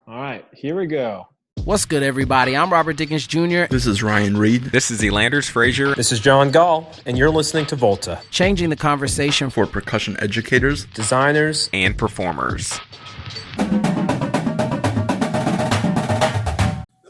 All right, here we go. What's good, everybody? I'm Robert Dickens Jr. This is Ryan Reed. This is Elanders Frazier. This is John Gaal, and you're listening to Volta. Changing the conversation For percussion educators, Designers, and performers.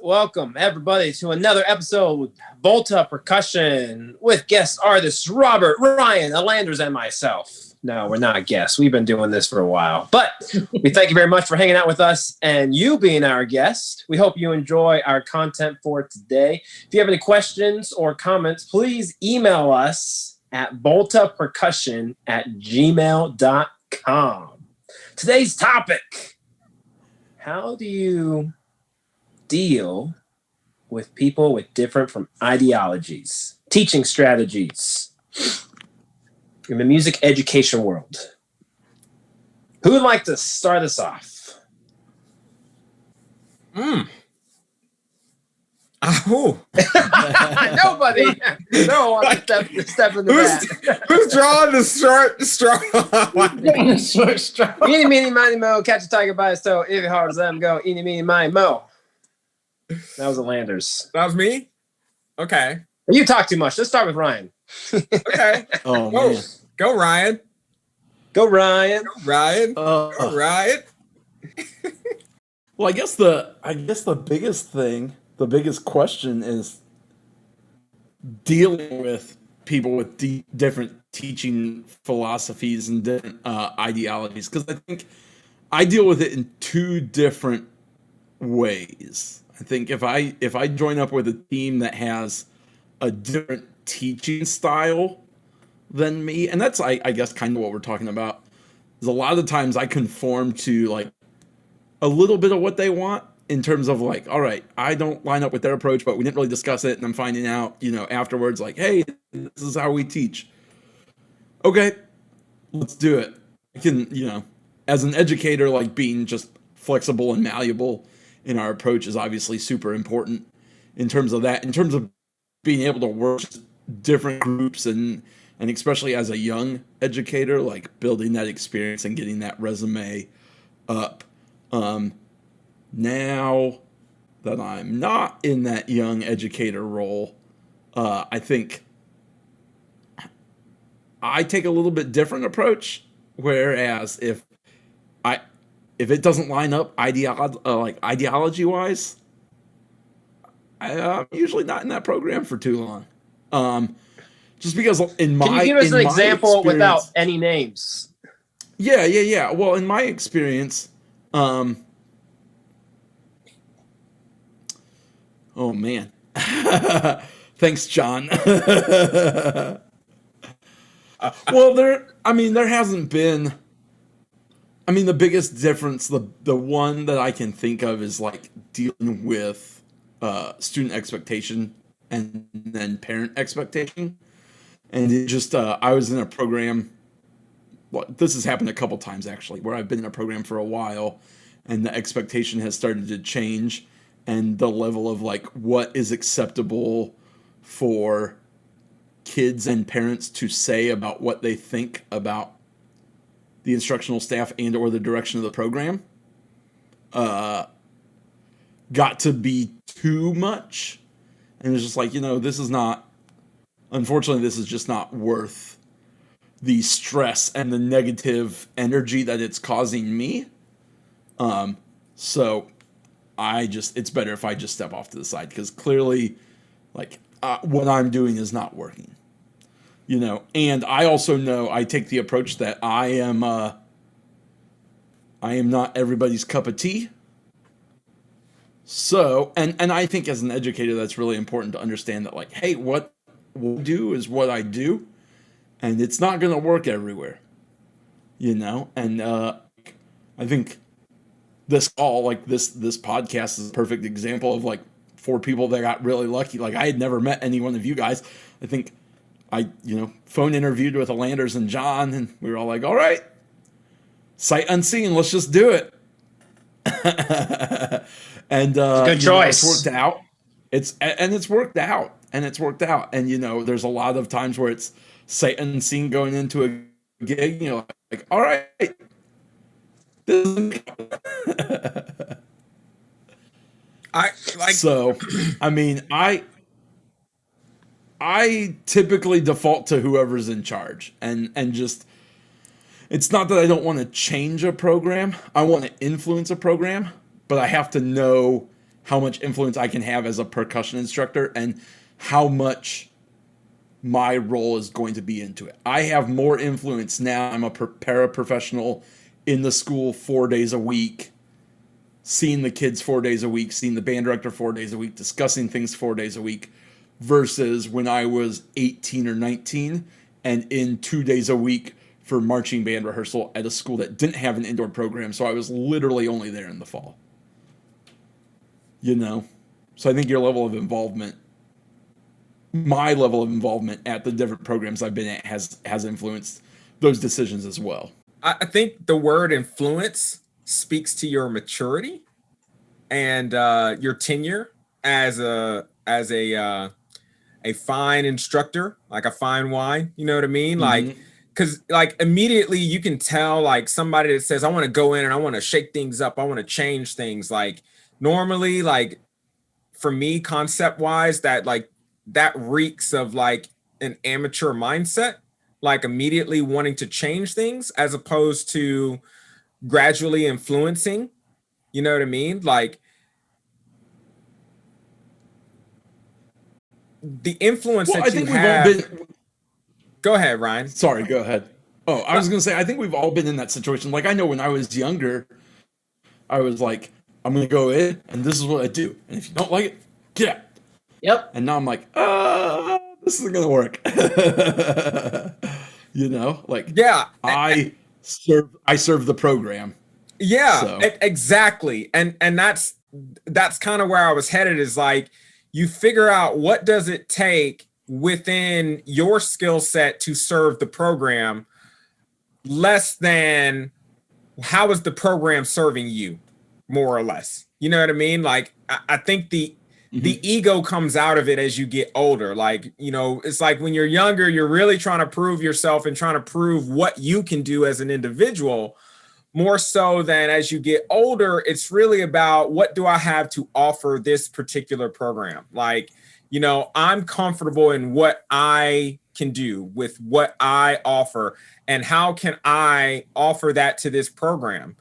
Welcome, everybody, to another episode with Volta Percussion with guest artists Robert, Ryan, Elanders, and myself. No, we're not guests. We've been doing this for a while. But we thank you very much for hanging out with us and you being our guest. We hope you enjoy our content for today. If you have any questions or comments, please email us at voltapercussion@gmail.com. Today's topic: how do you deal with people with different from ideologies, teaching strategies in the music education world? Who would like to start us off? Oh. Nobody. No one wants to step into that. Who's drawing the straw? Eeny, meeny, miny, mo, catch a tiger by his toe. If it hard as them go, eeny, meeny, miny, mo. That was Elanders. That was me? Okay. You talk too much. Let's start with Ryan. Okay. oh Go. man, Go, Ryan. Go, Ryan. Go, Ryan. Go, Ryan. well, I guess the biggest thing, the biggest question is dealing with people with different teaching philosophies and different ideologies, because I think I deal with it in two different ways. I think if I join up with a team that has a different teaching style than me, and that's I guess kind of what we're talking about, is a lot of times I conform to like a little bit of what they want in terms of like, all right, I don't line up with their approach, but we didn't really discuss it, and I'm finding out, afterwards, like, hey, this is how we teach. Okay, let's do it. I can, as an educator, like being just flexible and malleable in our approach is obviously super important in terms of that, in terms of being able to work with different groups and especially as a young educator, like building that experience and getting that resume up. Now that I'm not in that young educator role, I think I take a little bit different approach. Whereas if it doesn't line up ideology wise, I'm usually not in that program for too long. Just because in my, can you give us an example without any names? Yeah. Well, in my experience, oh man, thanks, John. Well, there hasn't been. I mean, the biggest difference, the one that I can think of is like dealing with student expectation and then parent expectation. And it just, I was in a program, well, this has happened a couple times actually, where I've been in a program for a while and the expectation has started to change, and the level of like what is acceptable for kids and parents to say about what they think about the instructional staff and or the direction of the program got to be too much. And it's just like, this is not, unfortunately, this is just not worth the stress and the negative energy that it's causing me. So it's better if I just step off to the side, because clearly, like, what I'm doing is not working. And I also know I take the approach that I am not everybody's cup of tea. So, and I think as an educator, that's really important to understand that, like, hey, what I do is what I do, and it's not going to work everywhere, And I think this podcast is a perfect example of like 4 people that got really lucky. Like, I had never met any one of you guys. I think I, phone interviewed with Elanders and John, and we were all like, all right, sight unseen, let's just do it. And good choice. It's worked out. It's worked out. And there's a lot of times where it's sight unseen going into a gig. Like, all right, this is Like, So, I mean, I typically default to whoever's in charge, and just, it's not that I don't want to change a program. I want to influence a program, but I have to know how much influence I can have as a percussion instructor and how much my role is going to be into it. I have more influence now. I'm a paraprofessional in the school 4 days a week, seeing the kids 4 days a week, seeing the band director 4 days a week, discussing things 4 days a week, versus when I was 18 or 19 and in 2 days a week for marching band rehearsal at a school that didn't have an indoor program. So I was literally only there in the fall. You know? So I think your level of involvement, my level of involvement at the different programs I've been at has influenced those decisions as well. I think the word influence speaks to your maturity and your tenure as a fine instructor, like a fine wine. You know what I mean? Like, because like immediately you can tell like somebody that says, I want to go in and I want to shake things up, I want to change things. Like normally, like for me, concept wise, that reeks of like an amateur mindset, like immediately wanting to change things as opposed to gradually influencing. You know what I mean? Like the influence that you have. Go ahead, Ryan. Sorry, go ahead. Oh, I was going to say, I think we've all been in that situation. Like, I know when I was younger, I was like, I'm going to go in and this is what I do. And if you don't like it, get out. Yep. And now I'm like, this isn't going to work. You know, like, yeah, I serve the program. Yeah, so. Exactly. And that's kind of where I was headed, is like, you figure out what does it take within your skill set to serve the program, less than how is the program serving you, more or less. You know what I mean? Like, I think the ego comes out of it as you get older. Like, you know, it's like when you're younger, you're really trying to prove yourself and trying to prove what you can do as an individual, more so than as you get older. It's really about, what do I have to offer this particular program? Like, you know, I'm comfortable in what I can do with what I offer, and how can I offer that to this program?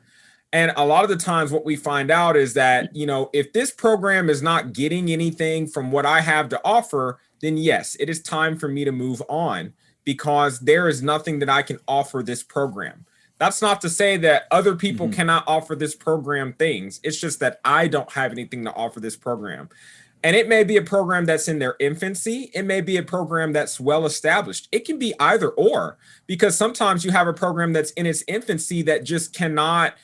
And a lot of the times what we find out is that, you know, if this program is not getting anything from what I have to offer, then yes, it is time for me to move on, because there is nothing that I can offer this program. That's not to say that other people cannot offer this program things. It's just that I don't have anything to offer this program. And it may be a program that's in their infancy. It may be a program that's well established. It can be either or, because sometimes you have a program that's in its infancy that just cannot,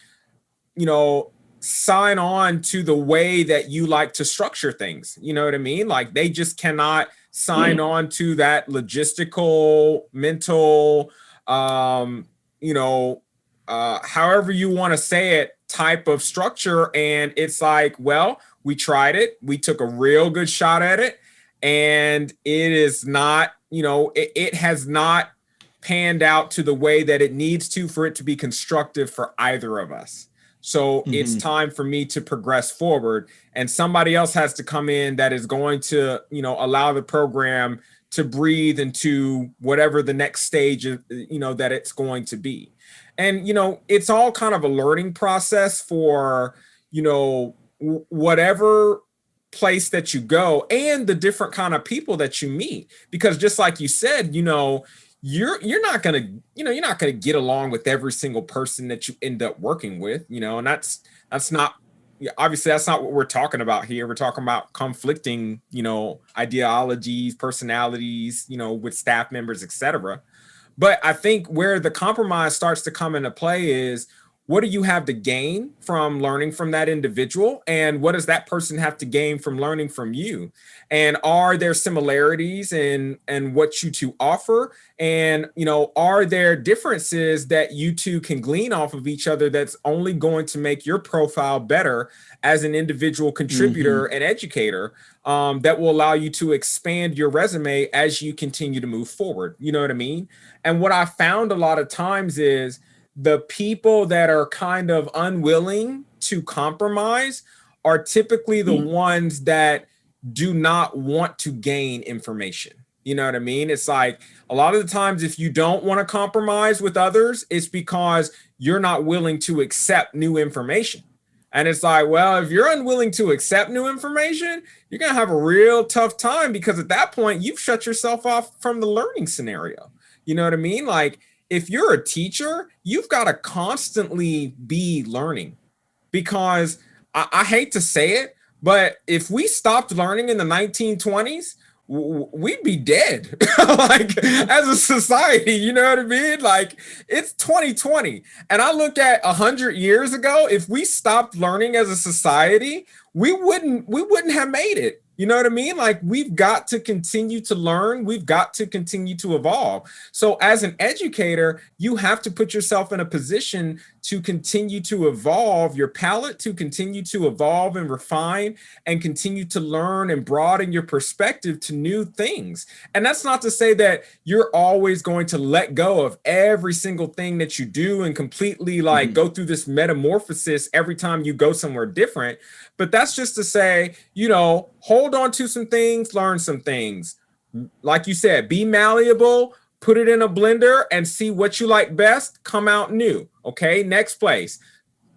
you know, sign on to the way that you like to structure things. You know what I mean? Like, they just cannot sign on to that logistical, mental, you know, however you want to say it, type of structure. And it's like, well, we tried it. We took a real good shot at it. And it is not, you know, it has not panned out to the way that it needs to for it to be constructive for either of us. So it's time for me to progress forward, and somebody else has to come in that is going to, you know, allow the program to breathe into whatever the next stage, you know, that it's going to be. And, you know, it's all kind of a learning process for, you know, whatever place that you go, and the different kind of people that you meet, because just like you said, you know, you're not going to get along with every single person that you end up working with, you know, and that's not, obviously that's not what we're talking about here. We're talking about conflicting, you know, ideologies, personalities, you know, with staff members, etc. But I think where the compromise starts to come into play is, what do you have to gain from learning from that individual? And what does that person have to gain from learning from you? And are there similarities in what you two offer? And, you know, are there differences that you two can glean off of each other that's only going to make your profile better as an individual contributor and educator, that will allow you to expand your resume as you continue to move forward? You know what I mean? And what I found a lot of times is, the people that are kind of unwilling to compromise are typically the ones that do not want to gain information. You know what I mean? It's like a lot of the times, if you don't want to compromise with others, it's because you're not willing to accept new information. And it's like, well, if you're unwilling to accept new information, you're going to have a real tough time, because at that point, you've shut yourself off from the learning scenario. You know what I mean? Like, if you're a teacher, you've got to constantly be learning, because I hate to say it, but if we stopped learning in the 1920s, we'd be dead. Like, as a society, you know what I mean? Like, it's 2020, and I look at 100 years ago. If we stopped learning as a society, we wouldn't have made it. You know what I mean? Like, we've got to continue to learn. We've got to continue to evolve. So as an educator, you have to put yourself in a position to continue to evolve your palette, to continue to evolve and refine, and continue to learn and broaden your perspective to new things. And that's not to say that you're always going to let go of every single thing that you do and completely like go through this metamorphosis every time you go somewhere different. But that's just to say, you know, hold on to some things, learn some things. Like you said, be malleable, put it in a blender and see what you like best, come out new. Okay, next place.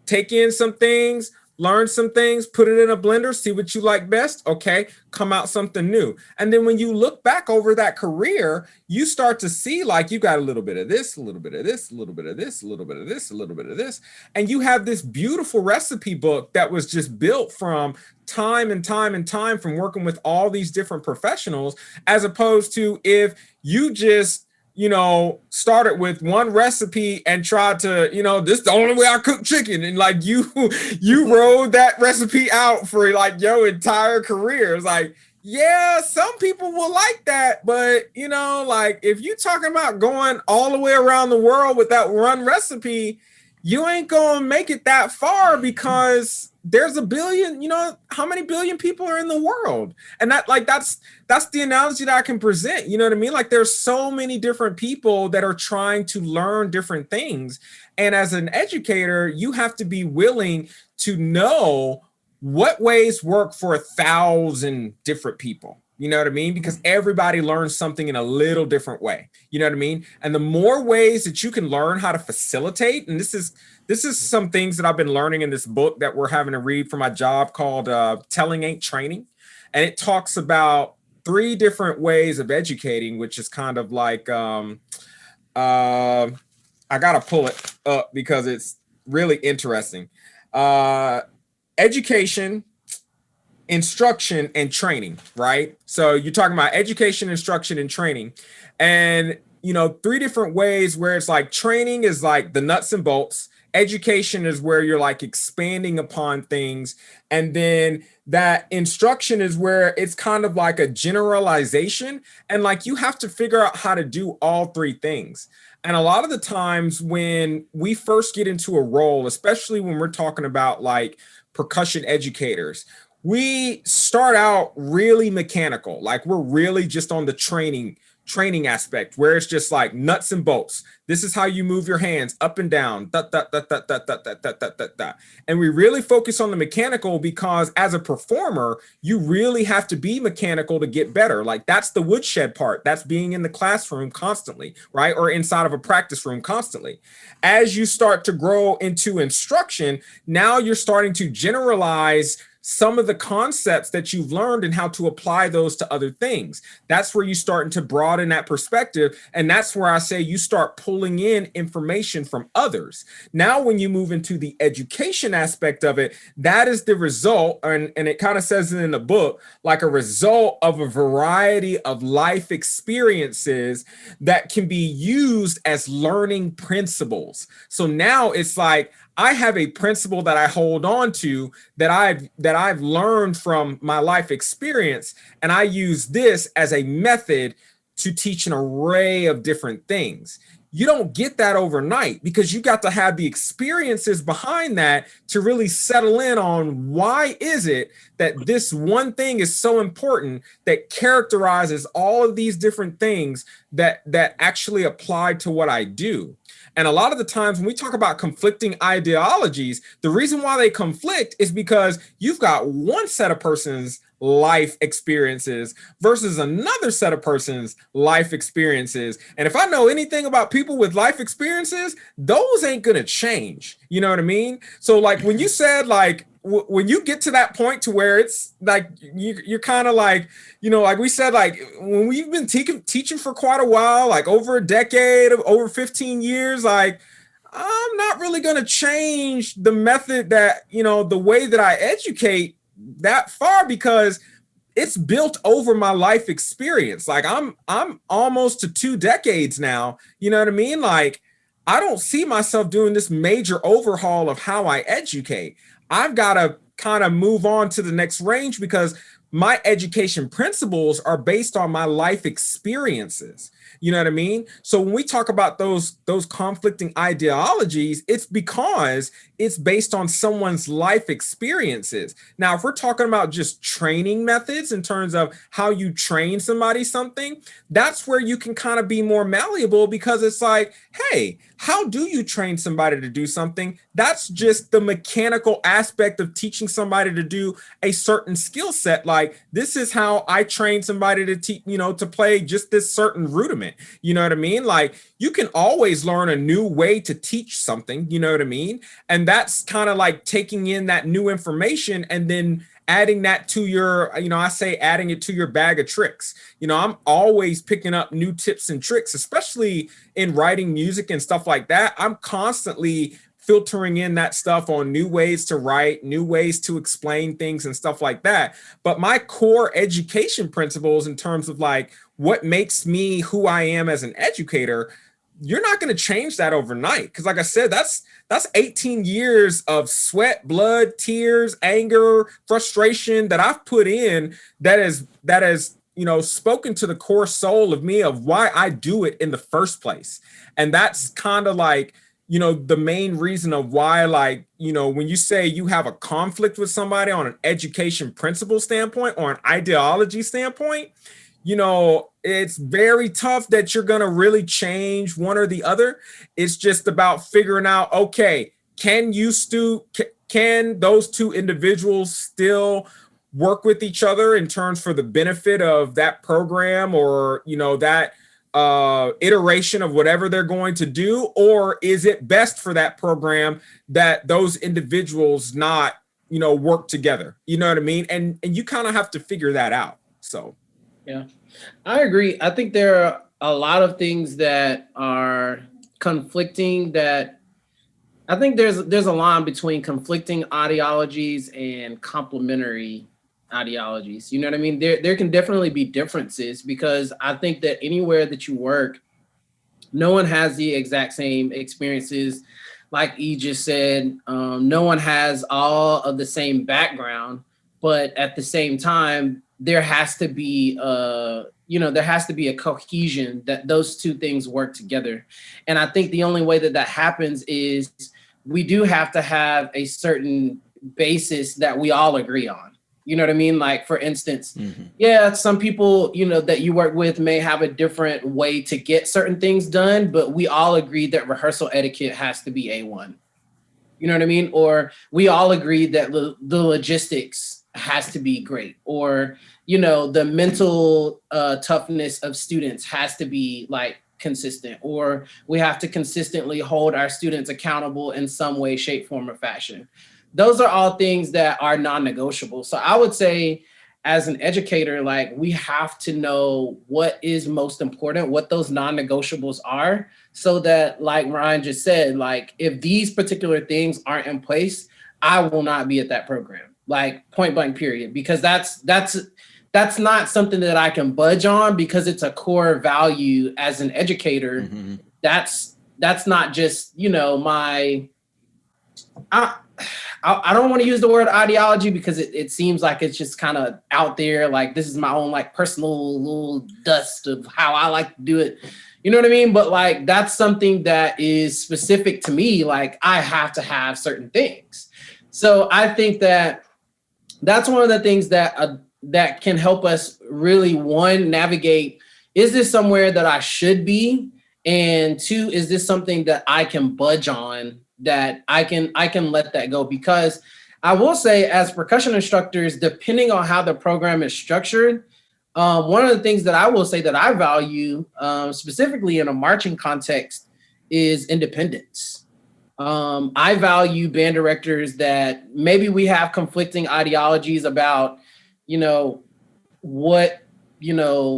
Take in some things, learn some things, put it in a blender, see what you like best. Okay, come out something new. And then when you look back over that career, you start to see like you got a little bit of this, a little bit of this, a little bit of this, a little bit of this, a little bit of this. And you have this beautiful recipe book that was just built from time and time and time from working with all these different professionals, as opposed to if you just, you know, started with one recipe and tried to, you know, this is the only way I cook chicken. And like you rode that recipe out for like your entire career. It's like, yeah, some people will like that. But, you know, like if you're talking about going all the way around the world with that one recipe, you ain't going to make it that far, because there's a billion, you know, how many billion people are in the world? And that, like, that's the analogy that I can present. You know what I mean? Like, there's so many different people that are trying to learn different things. And as an educator, you have to be willing to know what ways work for 1,000 different people. You know what I mean? Because everybody learns something in a little different way. You know what I mean? And the more ways that you can learn how to facilitate, and this is some things that I've been learning in this book that we're having to read for my job called Telling Ain't Training. And it talks about 3 different ways of educating, which is kind of like, I got to pull it up because it's really interesting. Education, instruction, and training, right? So you're talking about education, instruction, and training. And, you know, 3 different ways where it's like training is like the nuts and bolts. Education is where you're like expanding upon things. And then that instruction is where it's kind of like a generalization. And like you have to figure out how to do all 3 things. And a lot of the times when we first get into a role, especially when we're talking about like percussion educators, we start out really mechanical. Like we're really just on the training aspect, where it's just like nuts and bolts. This is how you move your hands up and down. Da, da, da, da, da, da, da, da, da, da. And we really focus on the mechanical because as a performer, you really have to be mechanical to get better. Like that's the woodshed part. That's being in the classroom constantly, right? Or inside of a practice room constantly. As you start to grow into instruction, now you're starting to generalize some of the concepts that you've learned and how to apply those to other things. That's where you starting to broaden that perspective. And that's where I say you start pulling in information from others. Now, when you move into the education aspect of it, that is the result. And it kind of says it in the book, like a result of a variety of life experiences that can be used as learning principles. So now it's like, I have a principle that I hold on to that I've learned from my life experience, and I use this as a method to teach an array of different things. You don't get that overnight because you got to have the experiences behind that to really settle in on why is it that this one thing is so important that characterizes all of these different things that actually apply to what I do. And a lot of the times when we talk about conflicting ideologies, the reason why they conflict is because you've got one set of persons life experiences versus another set of persons life experiences. And if I know anything about people with life experiences, those ain't gonna change. You know what I mean? So like when you said like when you get to that point to where it's like you're kind of like, you know, like we said, like when we've been teaching for quite a while, like over a decade, over 15 years, like I'm not really going to change the method that, you know, the way that I educate that far, because it's built over my life experience. Like I'm almost to 2 decades now. You know what I mean? Like I don't see myself doing this major overhaul of how I educate. I've got to kind of move on to the next range because my education principles are based on my life experiences. You know what I mean? So when we talk about those conflicting ideologies, it's because it's based on someone's life experiences. Now, if we're talking about just training methods in terms of how you train somebody something, that's where you can kind of be more malleable, because it's like, hey, how do you train somebody to do something? That's just the mechanical aspect of teaching somebody to do a certain skill set. Like this is how I train somebody to teach, you know, to play just this certain rudiment. You know what I mean? Like you can always learn a new way to teach something, you know what I mean? And that's kind of like taking in that new information and then adding that to your, you know, I say adding it to your bag of tricks. You know, I'm always picking up new tips and tricks, especially in writing music and stuff like that. I'm constantly filtering in that stuff on new ways to write, new ways to explain things and stuff like that. But my core education principles in terms of like what makes me who I am as an educator, you're not going to change that overnight. Because like I said, that's 18 years of sweat, blood, tears, anger, frustration that I've put in that is, you know, spoken to the core soul of me of why I do it in the first place. And that's kind of like, you know, the main reason of why, like, you know, when you say you have a conflict with somebody on an education principle standpoint or an ideology standpoint, you know, it's very tough that you're going to really change one or the other. It's just about figuring out, okay, can those two individuals still work with each other in terms for the benefit of that program or, you know, that iteration of whatever they're going to do? Or is it best for that program that those individuals not, you know, work together? You know what I mean? And you kind of have to figure that out. So. Yeah, I agree. I think there are a lot of things that are conflicting that I think there's a line between conflicting ideologies and complementary ideologies. You know what I mean? There can definitely be differences because I think that anywhere that you work, no one has the exact same experiences. Like E just said, no one has all of the same background, but at the same time, there has to be a cohesion that those two things work together. And I think the only way that happens is we do have to have a certain basis that we all agree on. You know what I mean? Like, for instance, yeah, some people, you know, that you work with may have a different way to get certain things done, but we all agree that rehearsal etiquette has to be A1. You know what I mean? Or we all agree that the logistics has to be great, or, you know, the mental toughness of students has to be like consistent, or we have to consistently hold our students accountable in some way, shape, form, or fashion. Those are all things that are non-negotiable. So I would say as an educator, like, we have to know what is most important, what those non-negotiables are, so that, like Ryan just said, like, if these particular things aren't in place, I will not be at that program, like, point blank period, because that's not something that I can budge on, because it's a core value as an educator. Mm-hmm. That's not just, you know, I don't want to use the word ideology because it seems like it's just kind of out there. Like, this is my own like personal little dust of how I like to do it. You know what I mean? But like, that's something that is specific to me. Like, I have to have certain things. So I think that that's one of the things that can help us really, one, navigate, is this somewhere that I should be? And two, is this something that I can budge on, that I can let that go? Because I will say, as percussion instructors, depending on how the program is structured, one of the things that I will say that I value, specifically in a marching context, is independence. I value band directors that maybe we have conflicting ideologies about, what,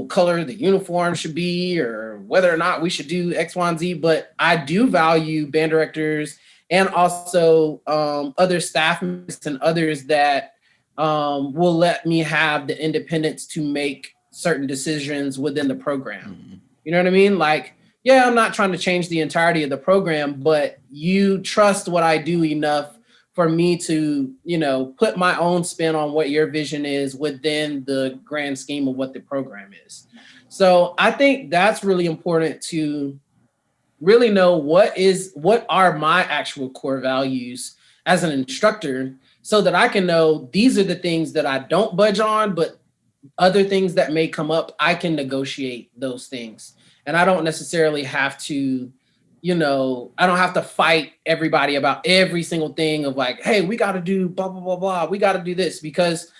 color the uniform should be, or whether or not we should do X, Y, and Z. But I do value band directors and also other staff members and others that will let me have the independence to make certain decisions within the program. You know what I mean? Like, yeah, I'm not trying to change the entirety of the program, but you trust what I do enough for me to, put my own spin on what your vision is within the grand scheme of what the program is. So I think that's really important, to really know what are my actual core values as an instructor, so that I can know these are the things that I don't budge on, but other things that may come up, I can negotiate those things. And I don't necessarily have to, I don't have to fight everybody about every single thing of like, hey, we got to do blah, blah, blah, blah. We got to do this, because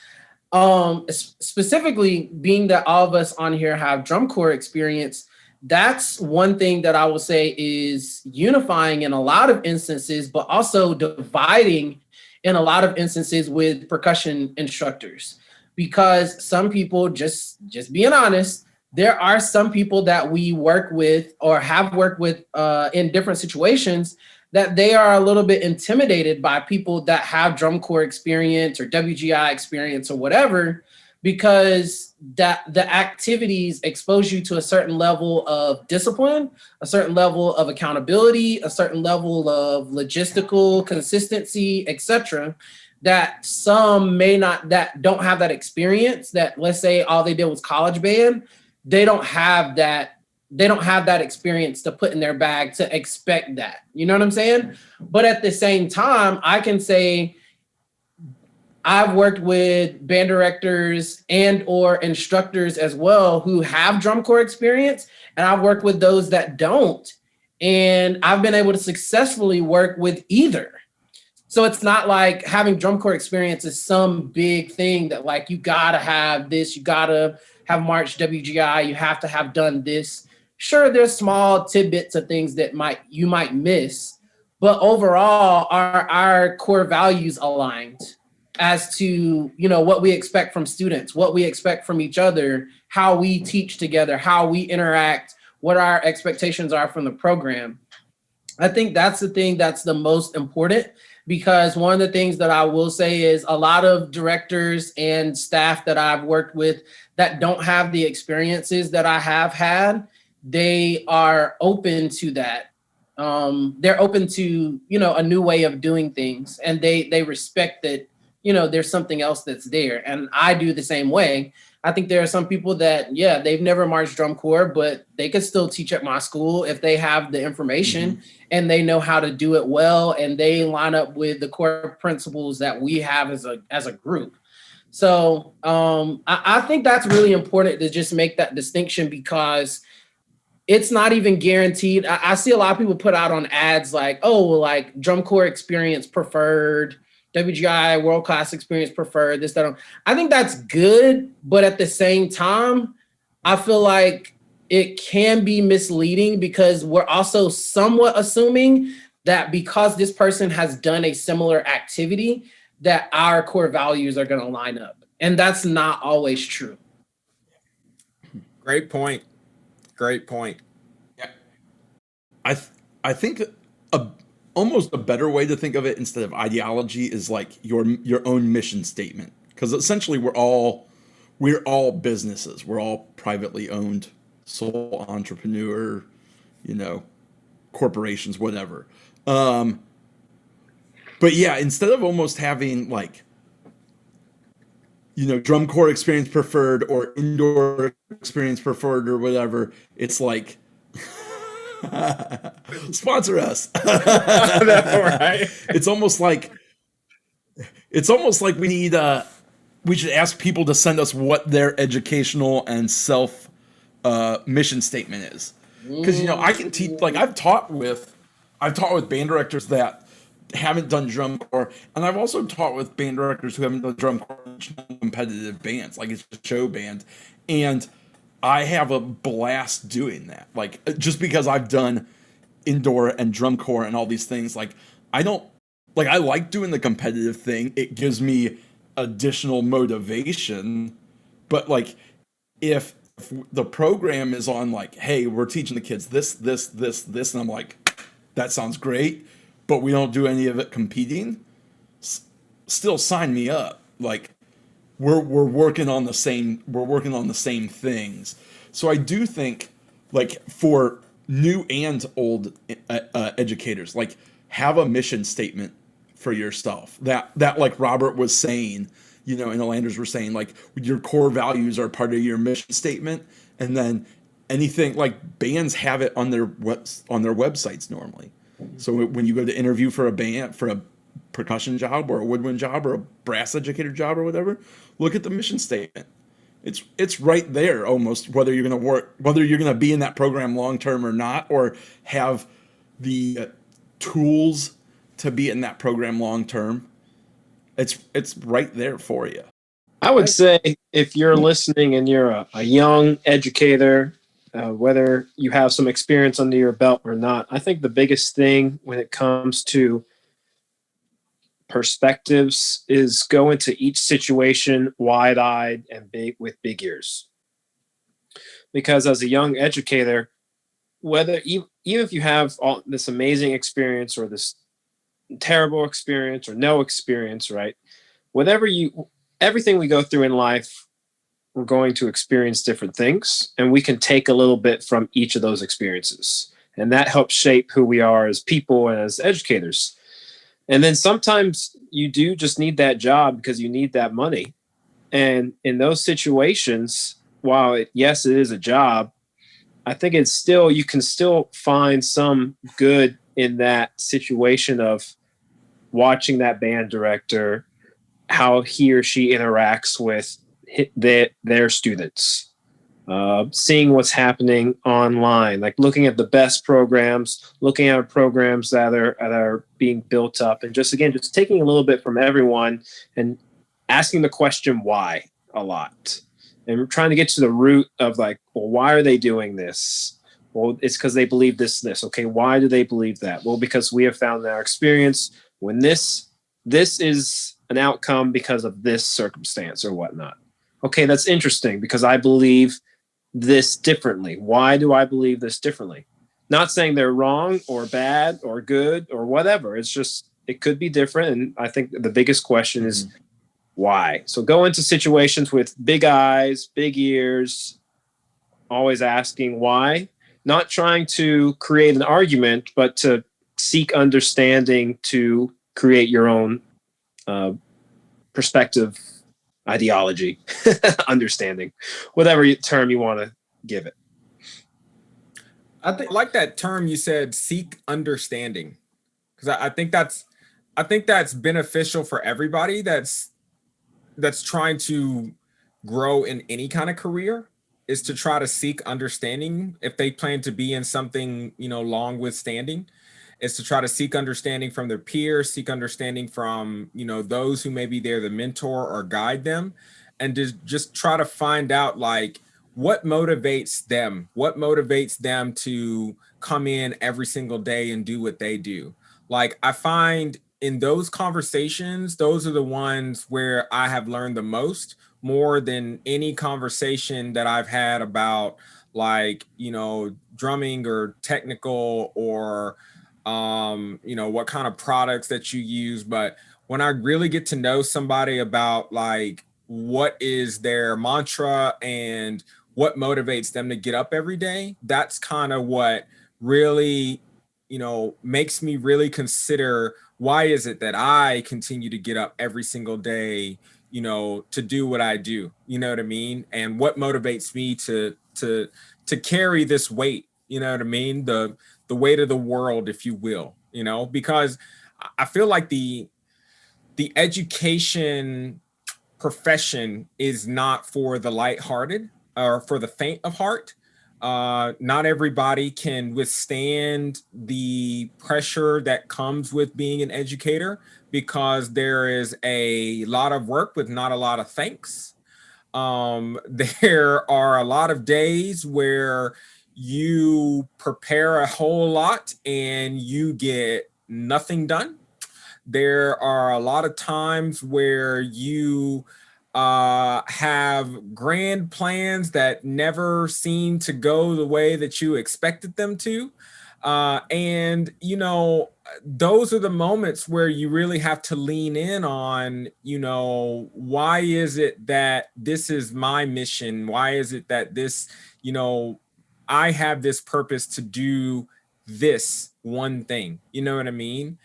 specifically being that all of us on here have drum corps experience, that's one thing that I will say is unifying in a lot of instances, but also dividing in a lot of instances with percussion instructors. Because some people, just being honest, there are some people that we work with or have worked with in different situations that they are a little bit intimidated by people that have drum corps experience or WGI experience or whatever, because that the activities expose you to a certain level of discipline, a certain level of accountability, a certain level of logistical consistency, etc., that some may not, that don't have that experience, that, let's say, all they did was college band, they don't have that experience to put in their bag to expect that. You know what I'm saying? But at the same time, I can say I've worked with band directors and or instructors as well who have drum corps experience, and I've worked with those that don't. And I've been able to successfully work with either. So it's not like having drum corps experience is some big thing that like, you gotta have this, you gotta have marched WGI, you have to have done this. Sure, there's small tidbits of things that you might miss, but overall, our core values aligned as to, what we expect from students, what we expect from each other, how we teach together, how we interact, what our expectations are from the program. I think that's the thing that's the most important, because one of the things that I will say is a lot of directors and staff that I've worked with that don't have the experiences that I have had, they are open to that. They're open to, a new way of doing things, and they respect that, there's something else that's there. And I do the same way. I think there are some people that, yeah, they've never marched drum corps, but they could still teach at my school if they have the information and they know how to do it well, and they line up with the core principles that we have as a group. So I think that's really important to just make that distinction, because it's not even guaranteed. I see a lot of people put out on ads like, oh, well, like drum corps experience preferred, WGI world class experience preferred, this, that. I think that's good, but at the same time, I feel like it can be misleading, because we're also somewhat assuming that because this person has done a similar activity, that our core values are going to line up. And that's not always true. Great point. Great point. Yeah. I think almost a better way to think of it instead of ideology is like your own mission statement, because essentially we're all businesses, we're all privately owned, sole entrepreneur, corporations, whatever. But yeah, instead of almost having like, drum corps experience preferred or indoor experience preferred or whatever, it's like sponsor us. Right. It's almost like we should ask people to send us what their educational and self mission statement is, because I can teach. Like I've taught with band directors that haven't done drum corps, and I've also taught with band directors who haven't done drum corps in competitive bands, like it's a show band, and I have a blast doing that. Like just because I've done indoor and drum corps and all these things, like I don't like I like doing the competitive thing. It gives me additional motivation, but like if the program is on like, hey, we're teaching the kids this, and I'm like, that sounds great, but we don't do any of it competing, still sign me up. Like we're working on the same things. So I do think, like, for new and old educators, like, have a mission statement for yourself that like Robert was saying, and the Elanders were saying, like, your core values are part of your mission statement, and then anything, like, bands have it on their websites normally. So when you go to interview for a band, for a percussion job or a woodwind job or a brass educator job or whatever, look at the mission statement. It's right there almost, whether you're going to be in that program long term or not, or have the tools to be in that program long term. It's right there for you. I would say if you're listening and you're a young educator, whether you have some experience under your belt or not, I think the biggest thing when it comes to perspectives is go into each situation wide-eyed and with big ears. Because as a young educator, whether even if you have all this amazing experience or this terrible experience or no experience, right? Everything we go through in life, we're going to experience different things, and we can take a little bit from each of those experiences. And that helps shape who we are as people and as educators. And then sometimes you do just need that job because you need that money. And in those situations, while yes, it is a job, I think you can still find some good in that situation of watching that band director, how he or she interacts with their students, seeing what's happening online, like looking at the best programs, looking at programs that are being built up, and just taking a little bit from everyone and asking the question why a lot, and trying to get to the root of, like, well, why are they doing this? Well, it's because they believe this. Okay, why do they believe that? Well, because we have found in our experience when this is an outcome because of this circumstance or whatnot. Okay, that's interesting because I believe this differently. Why do I believe this differently? Not saying they're wrong or bad or good or whatever. It's just, it could be different. And I think the biggest question is why. So go into situations with big eyes, big ears, always asking why, not trying to create an argument, but to seek understanding to create your own perspective, ideology, understanding, whatever term you want to give it. I like that term you said, seek understanding, because I think that's beneficial for everybody that's trying to grow in any kind of career, is to try to seek understanding if they plan to be in something, long withstanding, is to try to seek understanding from their peers, seek understanding from, those who maybe they're the mentor or guide them, and to just try to find out, like, what motivates them to come in every single day and do what they do. Like, I find in those conversations, those are the ones where I have learned the most, more than any conversation that I've had about, like, drumming or technical or what kind of products that you use. But when I really get to know somebody about, like, what is their mantra and what motivates them to get up every day, that's kind of what really, makes me really consider, why is it that I continue to get up every single day, to do what I do, you know what I mean? And what motivates me to carry this weight, you know what I mean? The weight of the world, if you will, because I feel like the education profession is not for the lighthearted or for the faint of heart. Not everybody can withstand the pressure that comes with being an educator, because there is a lot of work with not a lot of thanks. There are a lot of days where you prepare a whole lot and you get nothing done. There are a lot of times where you have grand plans that never seem to go the way that you expected them to. And, you know, those are the moments where you really have to lean in on, you know, why is it that this is my mission? Why is it that this, you know, I have this purpose to do this one thing? You know what I mean?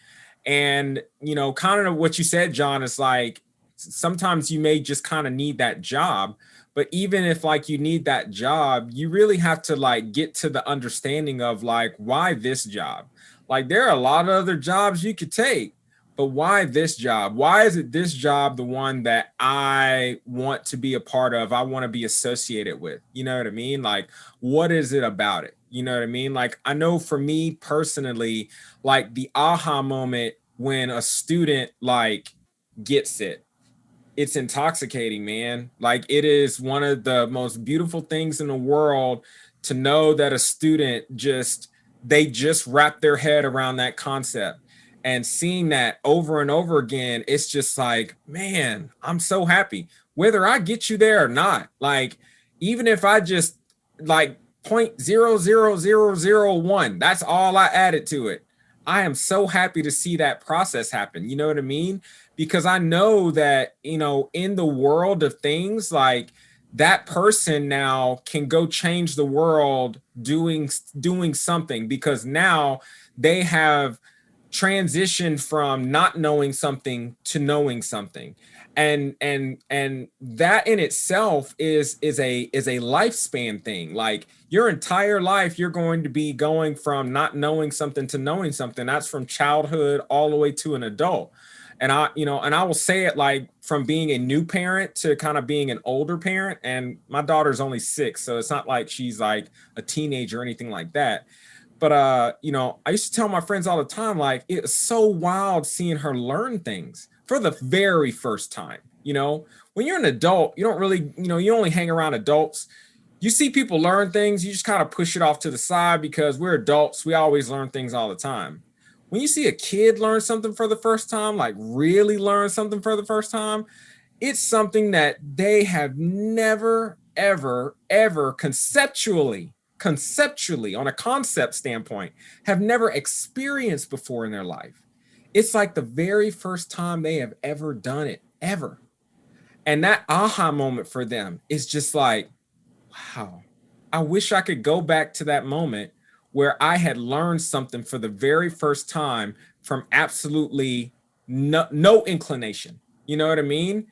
And, you know, kind of what you said, John, is like, sometimes you may just kind of need that job. But even if like you need that job, you really have to like get to the understanding of like, why this job? Like, there are a lot of other jobs you could take, but why this job? Why is it this job the one that I want to be a part of? I want to be associated with, you know what I mean? Like, what is it about it? You know what I mean? Like, I know for me personally, like the aha moment when a student like gets it, it's intoxicating, man. Like, it is one of the most beautiful things in the world to know that a student they just wrap their head around that concept, and seeing that over and over again. It's just like, man, I'm so happy whether I get you there or not. Like, even if I just like 0.00001, that's all I added to it. I am so happy to see that process happen. You know what I mean? Because I know that, you know, in the world of things, like, that person now can go change the world doing something, because now they have transitioned from not knowing something to knowing something. And that in itself is a lifespan thing. Like, your entire life, you're going to be going from not knowing something to knowing something. That's from childhood all the way to an adult. And I will say it, like, from being a new parent to kind of being an older parent. And my daughter's only 6, so it's not like she's like a teenager or anything like that. But you know, I used to tell my friends all the time, like, it's so wild seeing her learn things for the very first time. You know, when you're an adult, you don't really, you know, you only hang around adults. You see people learn things, you just kind of push it off to the side, because we're adults. We always learn things all the time. When you see a kid learn something for the first time, like really learn something for the first time, it's something that they have never, ever, ever conceptually on a concept standpoint, have never experienced before in their life. It's like the very first time they have ever done it, ever. And that aha moment for them is just like, wow, I wish I could go back to that moment where I had learned something for the very first time from absolutely no inclination. You know what I mean?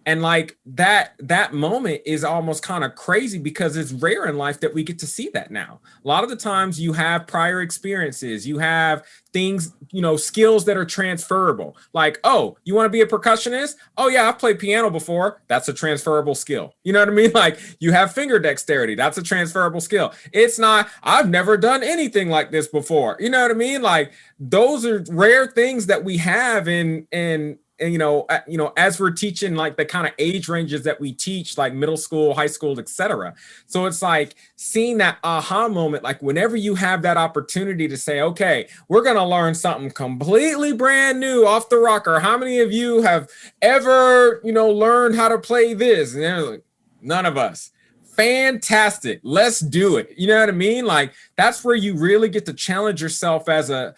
And like that moment is almost kind of crazy, because it's rare in life that we get to see that now. A lot of the times you have prior experiences, you have things, you know, skills that are transferable. Like, oh, you want to be a percussionist? Oh yeah, I've played piano before. That's a transferable skill. You know what I mean? Like, you have finger dexterity. That's a transferable skill. It's not, I've never done anything like this before. You know what I mean? Like, those are rare things that we have in and you know, as we're teaching, like, the kind of age ranges that we teach, like middle school, high school, etc. So it's like seeing that aha moment, like whenever you have that opportunity to say, okay, we're going to learn something completely brand new off the rocker. How many of you have ever, you know, learned how to play this? And they're like, none of us. Fantastic. Let's do it. You know what I mean? Like, that's where you really get to challenge yourself as a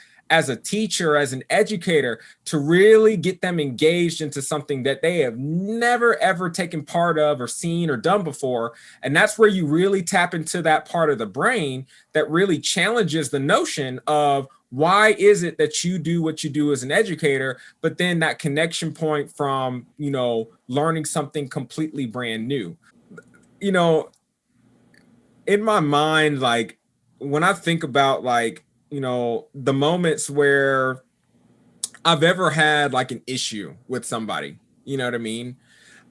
teacher, as an educator, to really get them engaged into something that they have never, ever taken part of or seen or done before. And that's where you really tap into that part of the brain that really challenges the notion of, why is it that you do what you do as an educator, but then that connection point from, you know, learning something completely brand new. You know, in my mind, like, when I think about, like, you know, the moments where I've ever had like an issue with somebody, you know what I mean?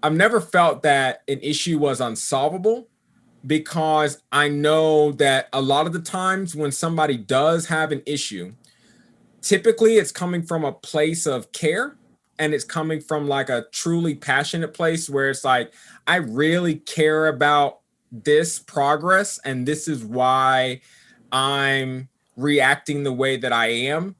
I've never felt that an issue was unsolvable, because I know that a lot of the times when somebody does have an issue, typically it's coming from a place of care, and it's coming from like a truly passionate place where it's like, I really care about this progress, and this is why I'm reacting the way that I am.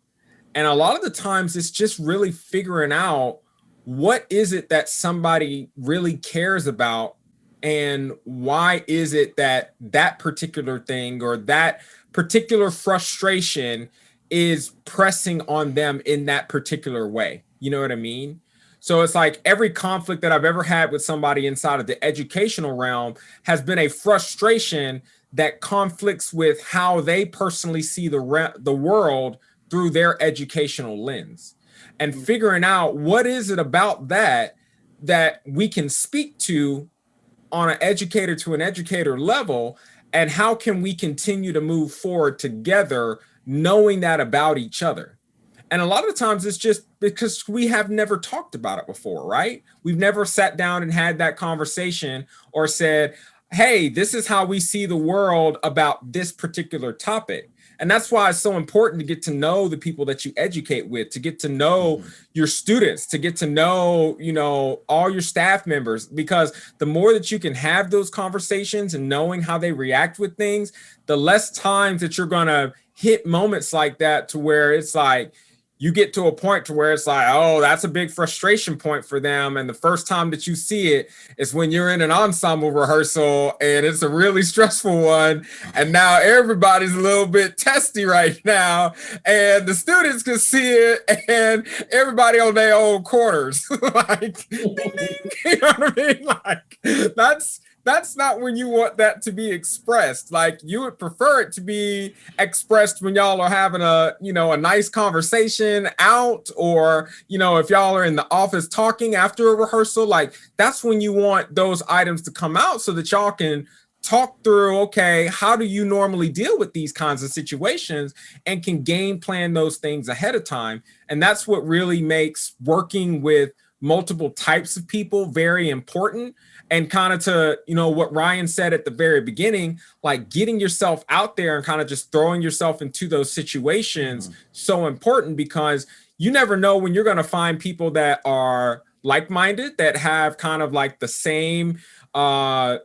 And a lot of the times it's just really figuring out what is it that somebody really cares about, and why is it that that particular thing or that particular frustration is pressing on them in that particular way. You know what I mean? So it's like every conflict that I've ever had with somebody inside of the educational realm has been a frustration that conflicts with how they personally see the world through their educational lens, and figuring out what is it about that that we can speak to on an educator to an educator level, and how can we continue to move forward together knowing that about each other. And a lot of times it's just because we have never talked about it before, right? We've never sat down and had that conversation or said, hey, this is how we see the world about this particular topic. And that's why it's so important to get to know the people that you educate with, to get to know your students, to get to know, all your staff members, because the more that you can have those conversations and knowing how they react with things, the less times that you're going to hit moments like that to where it's like, you get to a point to where it's like, oh, that's a big frustration point for them. And the first time that you see it is when you're in an ensemble rehearsal and it's a really stressful one. And now everybody's a little bit testy right now. And the students can see it and everybody on their own corners. Like, ding, ding, you know what I mean? Like, that's not when you want that to be expressed. Like, you would prefer it to be expressed when y'all are having a nice conversation out, or, if y'all are in the office talking after a rehearsal, like that's when you want those items to come out so that y'all can talk through, okay, how do you normally deal with these kinds of situations, and can game plan those things ahead of time. And that's what really makes working with multiple types of people very important. And kind of to, what Ryan said at the very beginning, like getting yourself out there and kind of just throwing yourself into those situations, so important, because you never know when you're going to find people that are like-minded, that have kind of like the same, not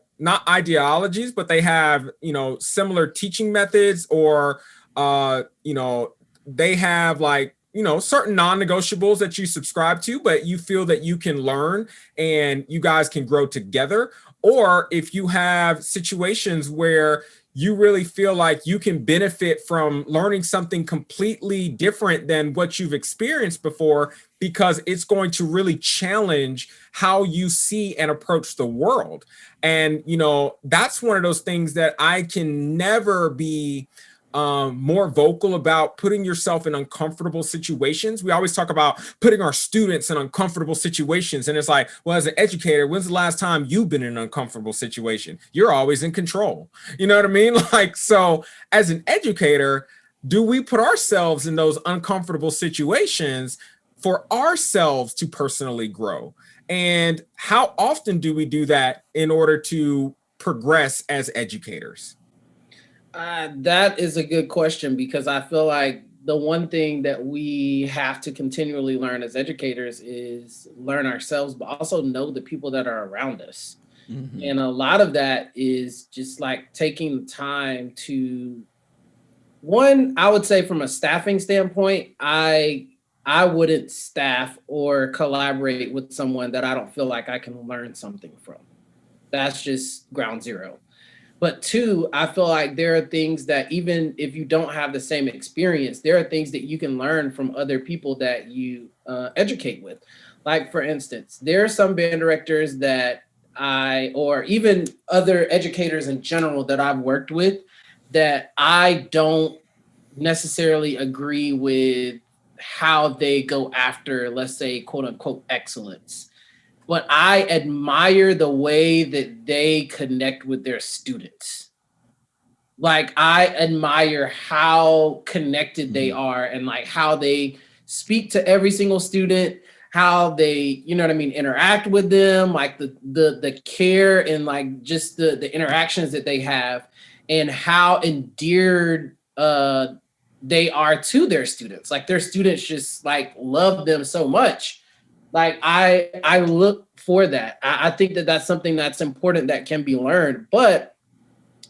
ideologies, but they have, similar teaching methods, or, they have like, certain non-negotiables that you subscribe to, but you feel that you can learn and you guys can grow together. Or if you have situations where you really feel like you can benefit from learning something completely different than what you've experienced before, because it's going to really challenge how you see and approach the world. And, that's one of those things that I can never be more vocal about, putting yourself in uncomfortable situations. We always talk about putting our students in uncomfortable situations. And it's like, well, as an educator, when's the last time you've been in an uncomfortable situation? You're always in control. You know what I mean? Like, so as an educator, do we put ourselves in those uncomfortable situations for ourselves to personally grow? And how often do we do that in order to progress as educators? That is a good question, because I feel like the one thing that we have to continually learn as educators is learn ourselves, but also know the people that are around us. And a lot of that is just like taking the time to, one, I would say from a staffing standpoint, I wouldn't staff or collaborate with someone that I don't feel like I can learn something from. That's just ground zero. But two, I feel like there are things that even if you don't have the same experience, there are things that you can learn from other people that you educate with. Like, for instance, there are some band directors that or even other educators in general that I've worked with, that I don't necessarily agree with how they go after, let's say, quote unquote, excellence. But I admire the way that they connect with their students. Like, I admire how connected they are, and like how they speak to every single student, how they, you know what I mean, interact with them, like the care and like just the interactions that they have and how endeared they are to their students. Like their students just like love them so much. Like I look for that. I think that that's something that's important that can be learned, but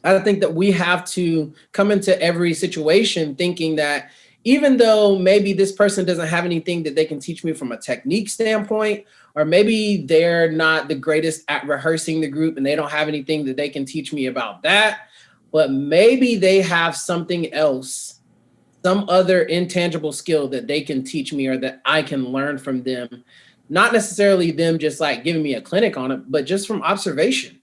I think that we have to come into every situation thinking that even though maybe this person doesn't have anything that they can teach me from a technique standpoint, or maybe they're not the greatest at rehearsing the group and they don't have anything that they can teach me about that, but maybe they have something else, some other intangible skill that they can teach me or that I can learn from them. Not necessarily them just like giving me a clinic on it, but just from observation.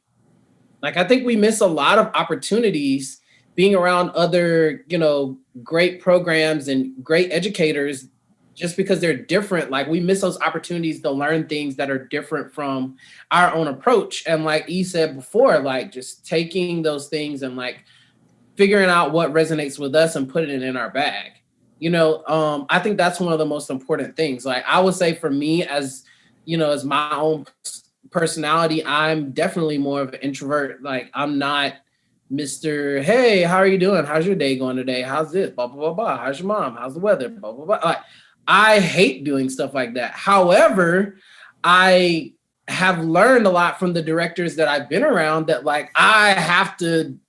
Like, I think we miss a lot of opportunities being around other, you know, great programs and great educators just because they're different. Like, we miss those opportunities to learn things that are different from our own approach. And like E said before, like just taking those things and like figuring out what resonates with us and putting it in our bag. You know, I think that's one of the most important things. Like, I would say for me, as you know, as my own personality, I'm definitely more of an introvert. Like, I'm not Mr. Hey, how are you doing? How's your day going today? How's this? Blah, blah, blah, blah. How's your mom? How's the weather? Blah, blah, blah. Like, I hate doing stuff like that. However, I have learned a lot from the directors that I've been around that like I have to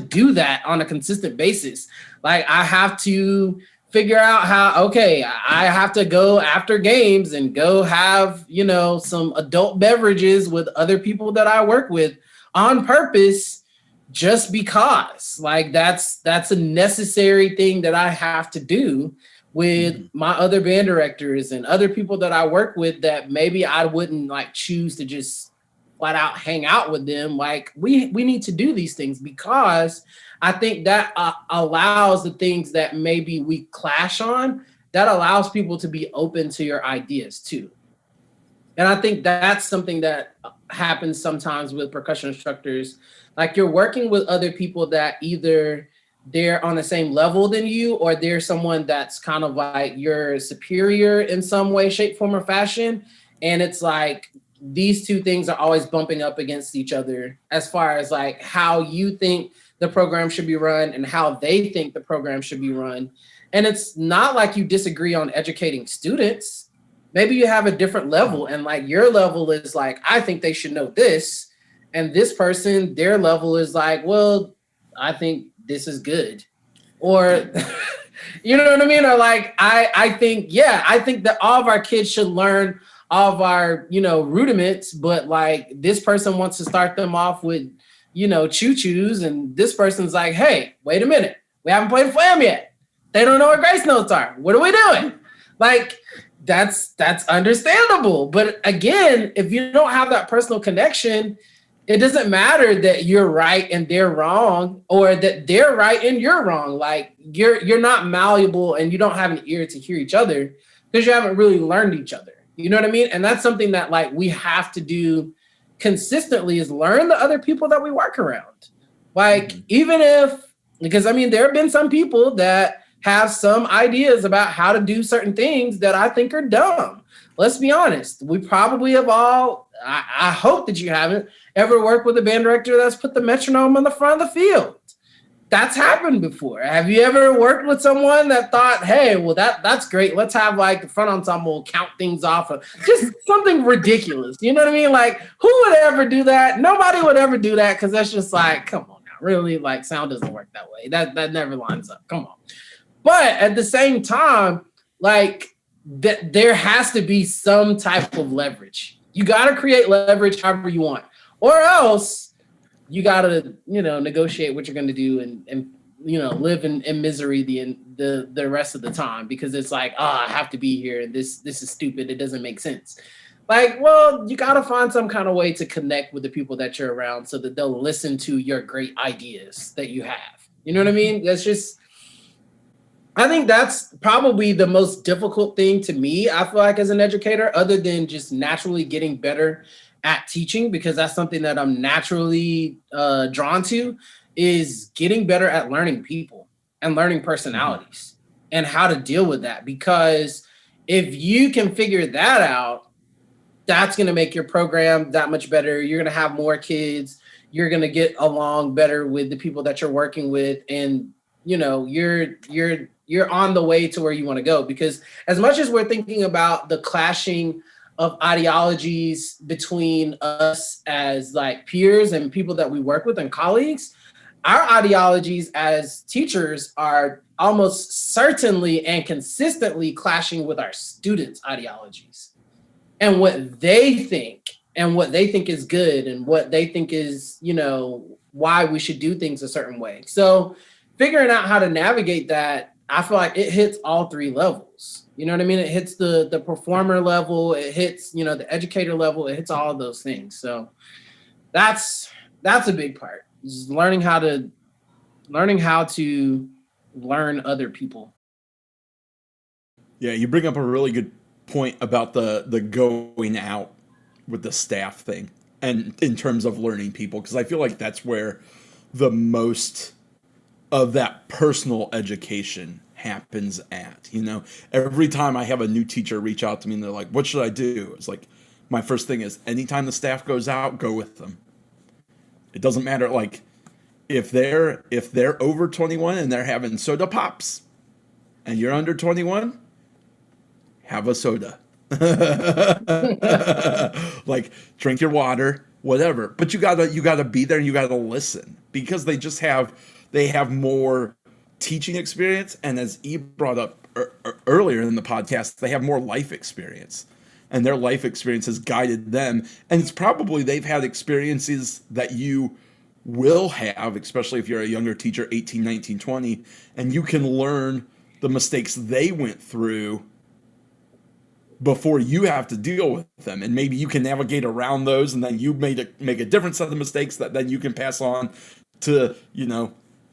do that on a consistent basis. Like, I have to figure out how, okay, I have to go after games and go have, you know, some adult beverages with other people that I work with on purpose, just because like that's a necessary thing that I have to do with my other band directors and other people that I work with that maybe I wouldn't like choose to just flat out hang out with them. Like, we need to do these things because I think that allows the things that maybe we clash on, that allows people to be open to your ideas too. And I think that's something that happens sometimes with percussion instructors. Like, you're working with other people that either they're on the same level than you, or they're someone that's kind of like your superior in some way, shape, form, or fashion. And it's like, these two things are always bumping up against each other as far as like how you think the program should be run and how they think the program should be run. And it's not like you disagree on educating students. Maybe you have a different level and like your level is like, I think they should know this. And this person, their level is like, well, I think this is good. Or, you know what I mean? Or like, I think that all of our kids should learn all of our, you know, rudiments, but like this person wants to start them off with, you know, choo-choos, and this person's like, hey, wait a minute, we haven't played Flam yet. They don't know what grace notes are. What are we doing? Like, that's understandable. But again, if you don't have that personal connection, it doesn't matter that you're right and they're wrong, or that they're right and you're wrong. Like, you're not malleable and you don't have an ear to hear each other because you haven't really learned each other. You know what I mean? And that's something that like we have to do consistently, is learn the other people that we work around. Like, even if, because I mean, there have been some people that have some ideas about how to do certain things that I think are dumb. Let's be honest. We probably have all, I hope that you haven't ever worked with a band director that's put the metronome on the front of the field. That's happened before. Have you ever worked with someone that thought, hey, well, that's great. Let's have like the front ensemble count things off of just something ridiculous. You know what I mean? Like, who would ever do that? Nobody would ever do that, because that's just like, come on now, really? Like, sound doesn't work that way. That never lines up. Come on. But at the same time, like, there has to be some type of leverage. You got to create leverage however you want, or else you got to, you know, negotiate what you're going to do and you know, live in misery the rest of the time, because it's like, I have to be here and this is stupid. It doesn't make sense. Like, well, you got to find some kind of way to connect with the people that you're around so that they'll listen to your great ideas that you have. You know what I mean? That's just, I think that's probably the most difficult thing to me, I feel like, as an educator, other than just naturally getting better at teaching, because that's something that I'm naturally drawn to, is getting better at learning people and learning personalities and how to deal with that. Because if you can figure that out, that's going to make your program that much better. You're going to have more kids. You're going to get along better with the people that you're working with, and you're on the way to where you want to go. Because as much as we're thinking about the clashing of ideologies between us as like peers and people that we work with and colleagues, our ideologies as teachers are almost certainly and consistently clashing with our students' ideologies and what they think is good and what they think is, why we should do things a certain way. So figuring out how to navigate that, I feel like it hits all three levels. You know what I mean? It hits the performer level, it hits, the educator level, it hits all of those things. So that's a big part. Is learning how to learn other people. Yeah, you bring up a really good point about the going out with the staff thing, and in terms of learning people, because I feel like that's where the most of that personal education happens at. Every time I have a new teacher reach out to me and they're like, what should I do? It's like, my first thing is, anytime the staff goes out, go with them. It doesn't matter, like, if they're over 21 and they're having soda pops and you're under 21, have a soda. Like, drink your water, whatever. But you gotta be there and you gotta listen, because they have more teaching experience, and as E brought up earlier in the podcast, they have more life experience, and their life experience has guided them, and it's probably they've had experiences that you will have, especially if you're a younger teacher, 18, 19, 20, and you can learn the mistakes they went through before you have to deal with them, and maybe you can navigate around those, and then you make a different set of mistakes that then you can pass on to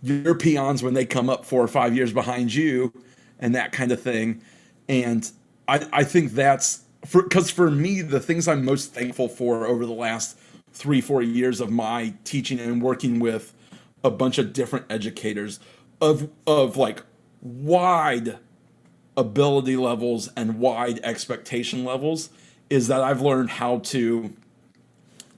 your peons when they come up 4 or 5 years behind you, and that kind of thing. And I think that's because for me, the things I'm most thankful for over the last 3-4 years of my teaching and working with a bunch of different educators of like wide ability levels and wide expectation levels is that I've learned how to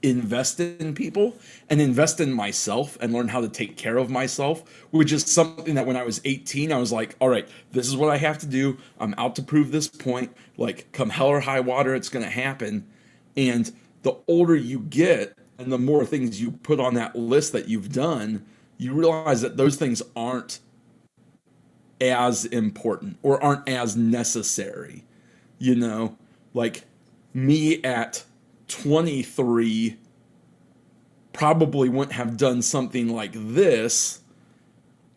invest in people and invest in myself and learn how to take care of myself, which is something that when I was 18, I was like, all right, this is what I have to do. I'm out to prove this point. Like, come hell or high water, it's going to happen. And the older you get and the more things you put on that list that you've done, you realize that those things aren't as important or aren't as necessary. Like me at 23 probably wouldn't have done something like this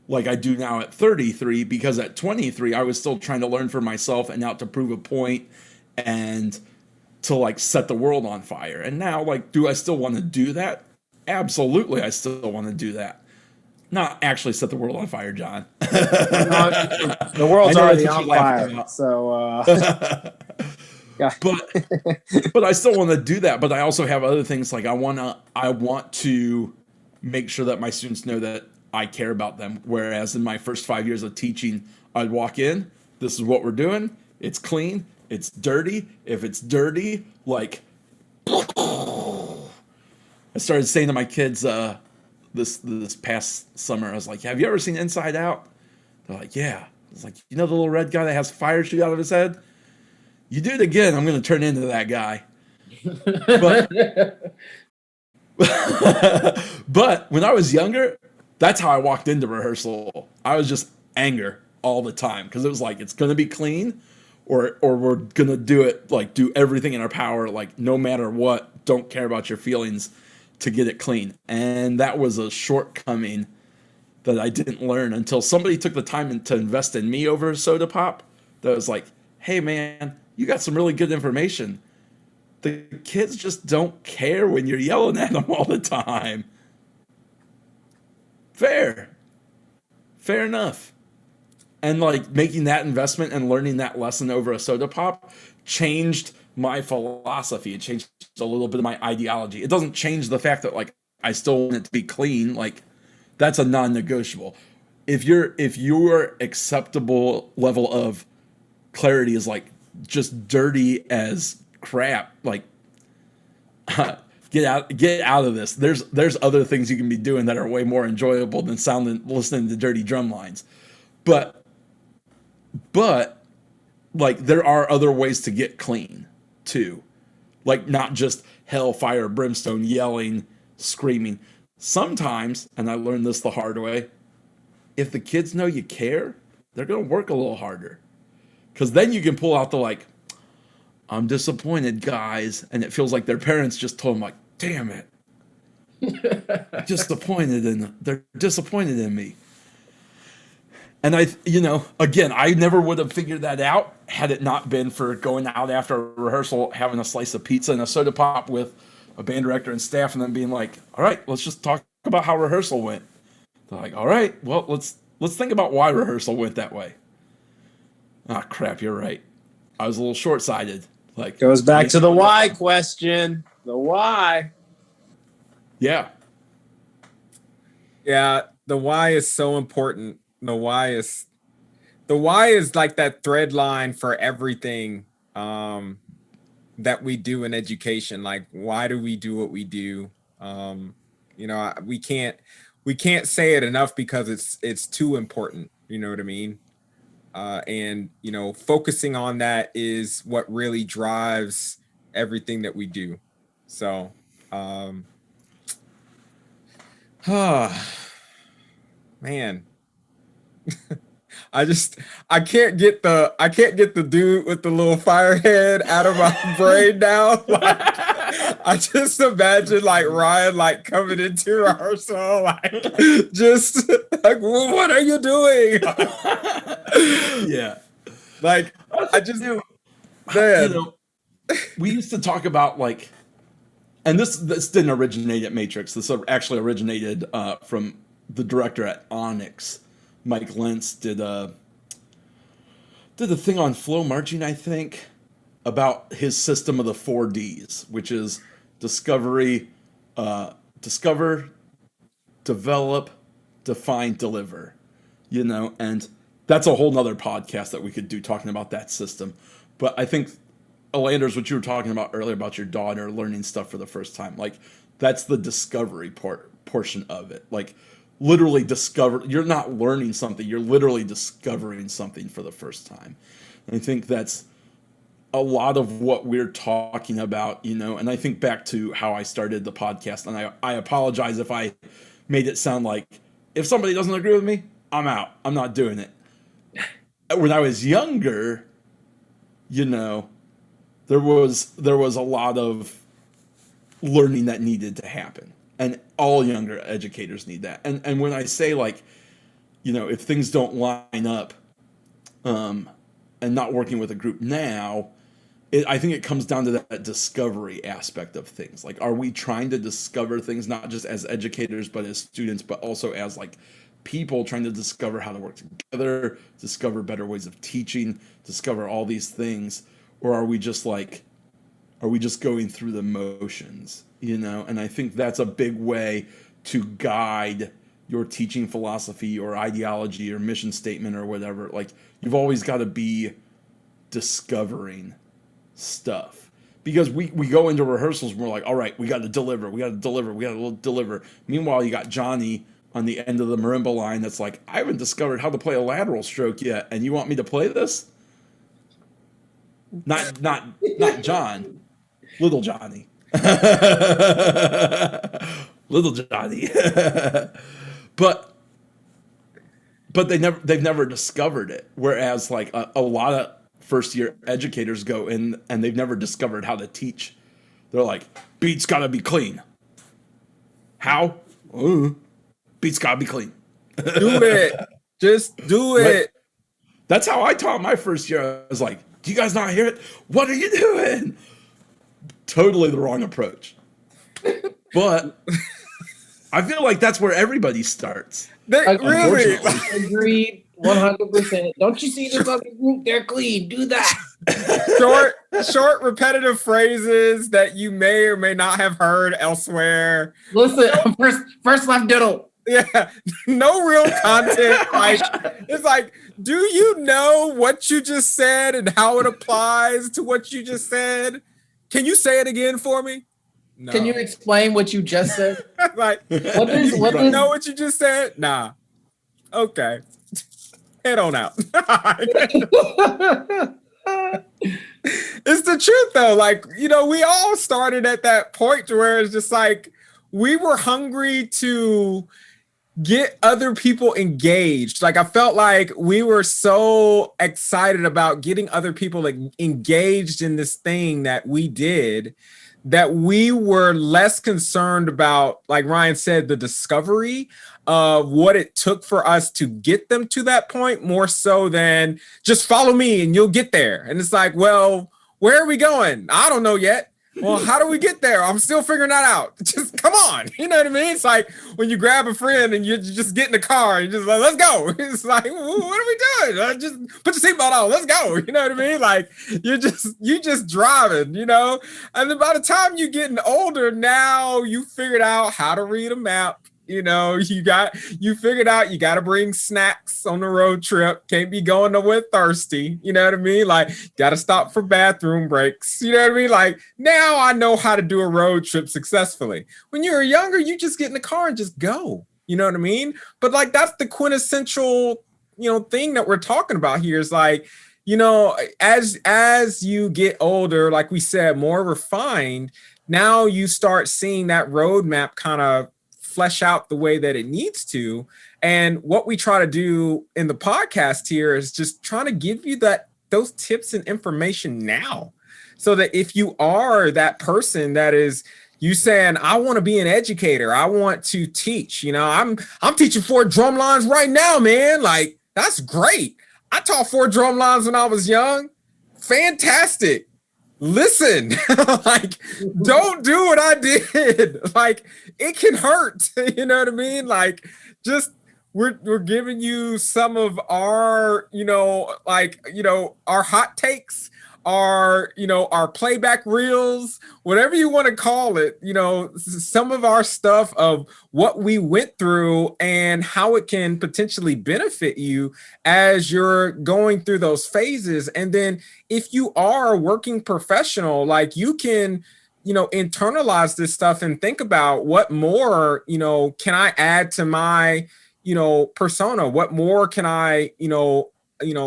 like I do now at 33, because at 23 I was still trying to learn for myself and out to prove a point and to like set the world on fire. And now, like, do I still want to do that? Absolutely, I still want to do that. Not actually set the world on fire, John. The world's already on fire. So yeah. But I still want to do that. But I also have other things, like I want to make sure that my students know that I care about them. Whereas in my first 5 years of teaching, I'd walk in, this is what we're doing, it's clean, it's dirty. If it's dirty, like I started saying to my kids this past summer, I was like, have you ever seen Inside Out? They're like, yeah. I was like, the little red guy that has fire shoot out of his head? You do it again, I'm going to turn into that guy. But when I was younger, that's how I walked into rehearsal. I was just anger all the time, because it was like, it's going to be clean, or we're going to do it, like, do everything in our power, like, no matter what, don't care about your feelings to get it clean. And that was a shortcoming that I didn't learn until somebody took the time to invest in me over a soda pop. That was like, hey man, you got some really good information. The kids just don't care when you're yelling at them all the time. Fair enough. And like making that investment and learning that lesson over a soda pop changed my philosophy. It changed a little bit of my ideology. It doesn't change the fact that like I still want it to be clean. Like, that's a non-negotiable. If your acceptable level of clarity is like just dirty as crap. Like, get out of this. There's other things you can be doing that are way more enjoyable than listening to dirty drum lines. But like, there are other ways to get clean too. Like, not just hell, fire, brimstone, yelling, screaming. Sometimes, and I learned this the hard way, if the kids know you care, they're going to work a little harder. Because then you can pull out the, like, I'm disappointed, guys. And it feels like their parents just told them, like, damn it. They're disappointed in me. And again, I never would have figured that out had it not been for going out after a rehearsal, having a slice of pizza and a soda pop with a band director and staff, and then being like, all right, let's just talk about how rehearsal went. They're like, all right, well, let's think about why rehearsal went that way. Ah, crap, you're right. I was a little short-sighted. Like, Goes back to the why question. The why. Yeah. Yeah, the why is so important. The why is like that thread line for everything that we do in education. Like, why do we do what we do? We can't say it enough because it's too important. You know what I mean? And focusing on that is what really drives everything that we do. So, man. I can't get the dude with the little fire head out of my brain now. Like, I just imagine like Ryan like coming into rehearsal like just like, well, what are you doing? Yeah. Like, I just do. Man. We used to talk about, like, and this didn't originate at Matrix. This actually originated from the director at Onyx. Mike Lentz did a thing on flow marching, I think, about his system of the 4 Ds, which is discover, develop, define, deliver. And that's a whole nother podcast that we could do talking about that system. But I think, Elanders, what you were talking about earlier about your daughter learning stuff for the first time, like, that's the discovery portion of it. Like, literally you're not learning something, you're literally discovering something for the first time. And I think that's a lot of what we're talking about, and I think back to how I started the podcast, and I apologize if I made it sound like, if somebody doesn't agree with me, I'm out. I'm not doing it. When I was younger, there was a lot of learning that needed to happen. And all younger educators need that. And when I say, like, if things don't line up and not working with a group now, I think it comes down to that discovery aspect of things. Like, are we trying to discover things not just as educators, but as students, but also as, like, people trying to discover how to work together, discover better ways of teaching, discover all these things? Or are we just going through the motions? And I think that's a big way to guide your teaching philosophy or ideology or mission statement or whatever. Like, you've always got to be discovering stuff, because we go into rehearsals and we're like, all right, we got to deliver. Meanwhile, you got Johnny on the end of the marimba line that's like, I haven't discovered how to play a lateral stroke yet, and you want me to play this? Not John, little Johnny. Little Johnny. but they've never discovered it, whereas like a lot of first year educators go in and they've never discovered how to teach. They're like, beats gotta be clean. How? Beats gotta be clean. Do it. Just do it. Right? That's how I taught my first year. I was like, do you guys not hear it? What are you doing? Totally the wrong approach. But I feel like that's where everybody starts. Really? Agreed, 100%. Don't you see this other group? They're clean. Do that. Short, repetitive phrases that you may or may not have heard elsewhere. Listen, first left diddle. Yeah, no real content. Like, it's like, do you know what you just said and how it applies to what you just said? Can you say it again for me? No. Can you explain what you just said? Like, What is you know what you just said? Nah. Okay. Head on out. It's the truth though. Like, we all started at that point where it's just like we were hungry to get other people engaged. Like, I felt like we were so excited about getting other people like engaged in this thing that we did, that we were less concerned about, like Ryan said, the discovery of what it took for us to get them to that point, more so than just follow me and you'll get there. And it's like, well, where are we going? I don't know yet. Well, how do we get there? I'm still figuring that out. Just come on. You know what I mean? It's like when you grab a friend and you just get in the car and just like, let's go. It's like, what are we doing? Just put your seatbelt on. Let's go. You know what I mean? Like you just driving, And then by the time you're getting older, now you figured out how to read a map. You figured out you got to bring snacks on the road trip. Can't be going nowhere thirsty. You know what I mean? Like, got to stop for bathroom breaks. You know what I mean? Like, now I know how to do a road trip successfully. When you were younger, you just get in the car and just go. You know what I mean? But like, that's the quintessential, thing that we're talking about here is like, as you get older, like we said, more refined, now you start seeing that roadmap kind of flesh out the way that it needs to. And what we try to do in the podcast here is just trying to give you those tips and information now, so that if you are that person that is you saying, I want to be an educator, I want to teach, I'm teaching 4 drum lines right now, man. Like, that's great. I taught 4 drum lines when I was young. Fantastic. Listen, like, don't do what I did. Like, it can hurt. You know what I mean? Like, just we're giving you some of our, our hot takes, our playback reels, whatever you want to call it, some of our stuff of what we went through and how it can potentially benefit you as you're going through those phases. And then if you are a working professional, like, you can, internalize this stuff and think about what more, can I add to my, persona? What more can I,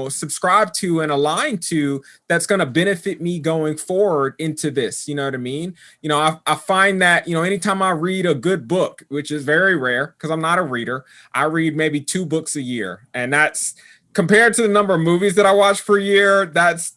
subscribe to and align to that's going to benefit me going forward into this? You know what I mean? I find that, anytime I read a good book, which is very rare because I'm not a reader, I read maybe 2 books a year. And that's compared to the number of movies that I watch per year. That's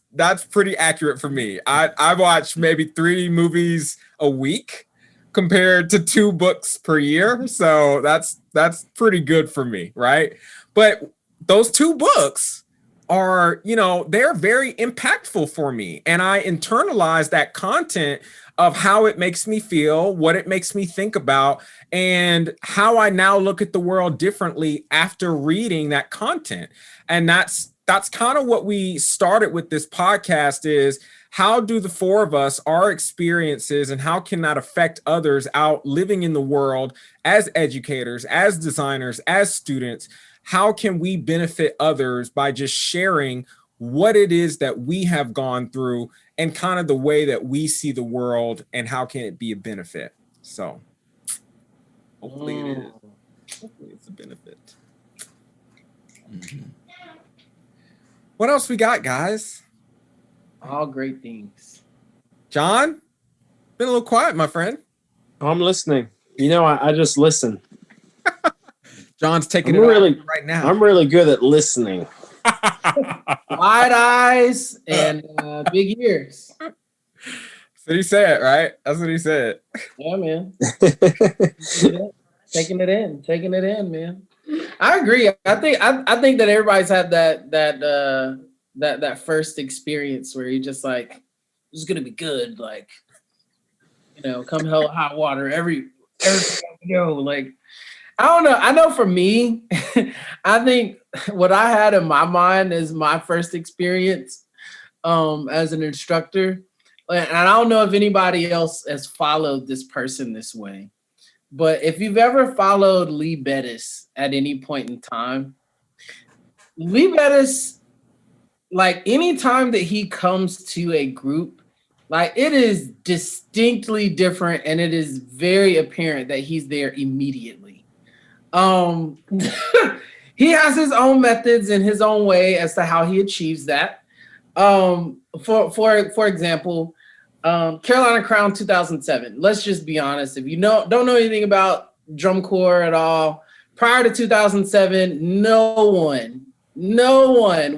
pretty accurate for me. I watch maybe 3 movies a week compared to 2 books per year. So that's pretty good for me. Right. But those 2 books are, they're very impactful for me. And I internalize that content of how it makes me feel, what it makes me think about, and how I now look at the world differently after reading that content. And that's kind of what we started with this podcast is, how do the 4 of us, our experiences, and how can that affect others out living in the world as educators, as designers, as students? How can we benefit others by just sharing what it is that we have gone through and kind of the way that we see the world, and how can it be a benefit? So hopefully it is. Hopefully it's a benefit. Mm-hmm. What else we got, guys? All great things. John, been a little quiet, my friend. I'm listening. I just listen. John's taking right now. I'm really good at listening. Wide eyes and big ears. That's what he said, right? That's what he said. Yeah, man. Taking it in, man. I agree. I think that everybody's had that first experience where you're just like, this is gonna be good. Like, come hell or high water, everything I go. Like, I don't know. I know for me, I think what I had in my mind is my first experience as an instructor. And I don't know if anybody else has followed this person this way, but if you've ever followed Lee Bettis at any point in time, Lee Bettis, like any time that he comes to a group, like it is distinctly different and it is very apparent that he's there immediately. He has his own methods and his own way as to how he achieves that. For example, Carolina Crown 2007. Let's just be honest. If you don't know anything about drum corps at all, prior to 2007, no one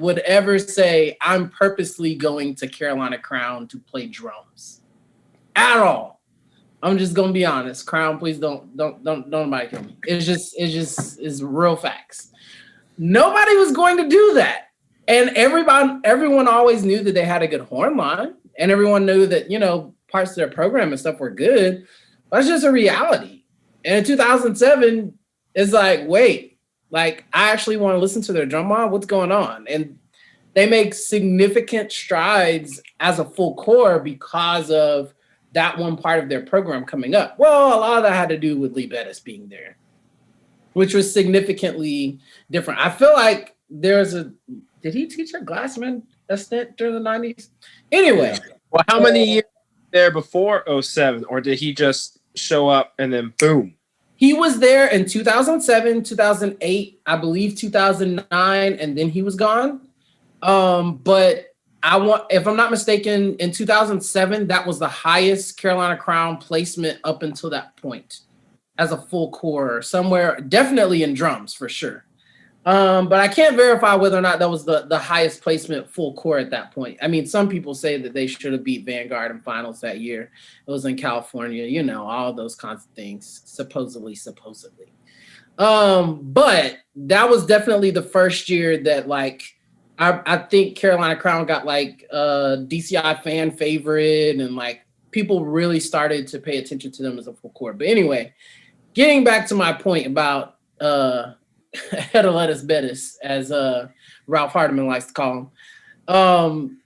would ever say, I'm purposely going to Carolina Crown to play drums at all. I'm just gonna be honest. Crown, please don't nobody kill me. It's real facts. Nobody was going to do that. And everyone always knew that they had a good horn line, and everyone knew that, parts of their program and stuff were good. That's just a reality. And in 2007, it's like, wait, like I actually want to listen to their drum line. What's going on? And they make significant strides as a full core because of that one part of their program coming up. Well, a lot of that had to do with Lee Bettis being there, which was significantly different. I feel like did he teach at Glassman a stint during the 90s? Anyway. Well, how many years there before 07, or did he just show up and then boom? He was there in 2007, 2008, I believe 2009, and then he was gone. But if I'm not mistaken, in 2007, that was the highest Carolina Crown placement up until that point as a full core, somewhere, definitely in drums for sure. But I can't verify whether or not that was the highest placement full core at that point. I mean, some people say that they should have beat Vanguard in finals that year. It was in California, all those kinds of things, supposedly. But that was definitely the first year that, like, I think Carolina Crown got like DCI fan favorite, and like people really started to pay attention to them as a full core. But anyway, getting back to my point about Idealogies Bettis, as Ralph Hardiman likes to call him.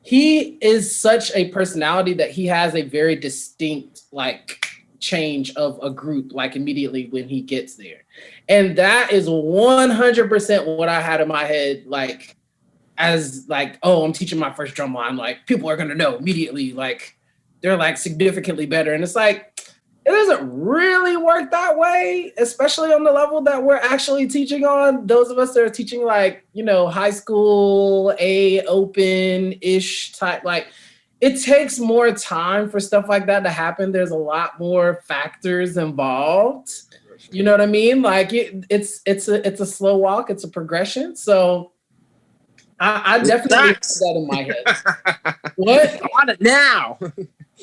He is such a personality that he has a very distinct like change of a group like immediately when he gets there. And that is 100% what I had in my head, like as like, oh, I'm teaching my first drum line, like people are gonna know immediately, like they're like significantly better. And it's like, it doesn't really work that way, especially on the level that we're actually teaching on. Those of us that are teaching like, high school, open-ish type, like it takes more time for stuff like that to happen. There's a lot more factors involved. You know what I mean? Like it's a slow walk. It's a progression. So I definitely have that in my head. What? I want it now.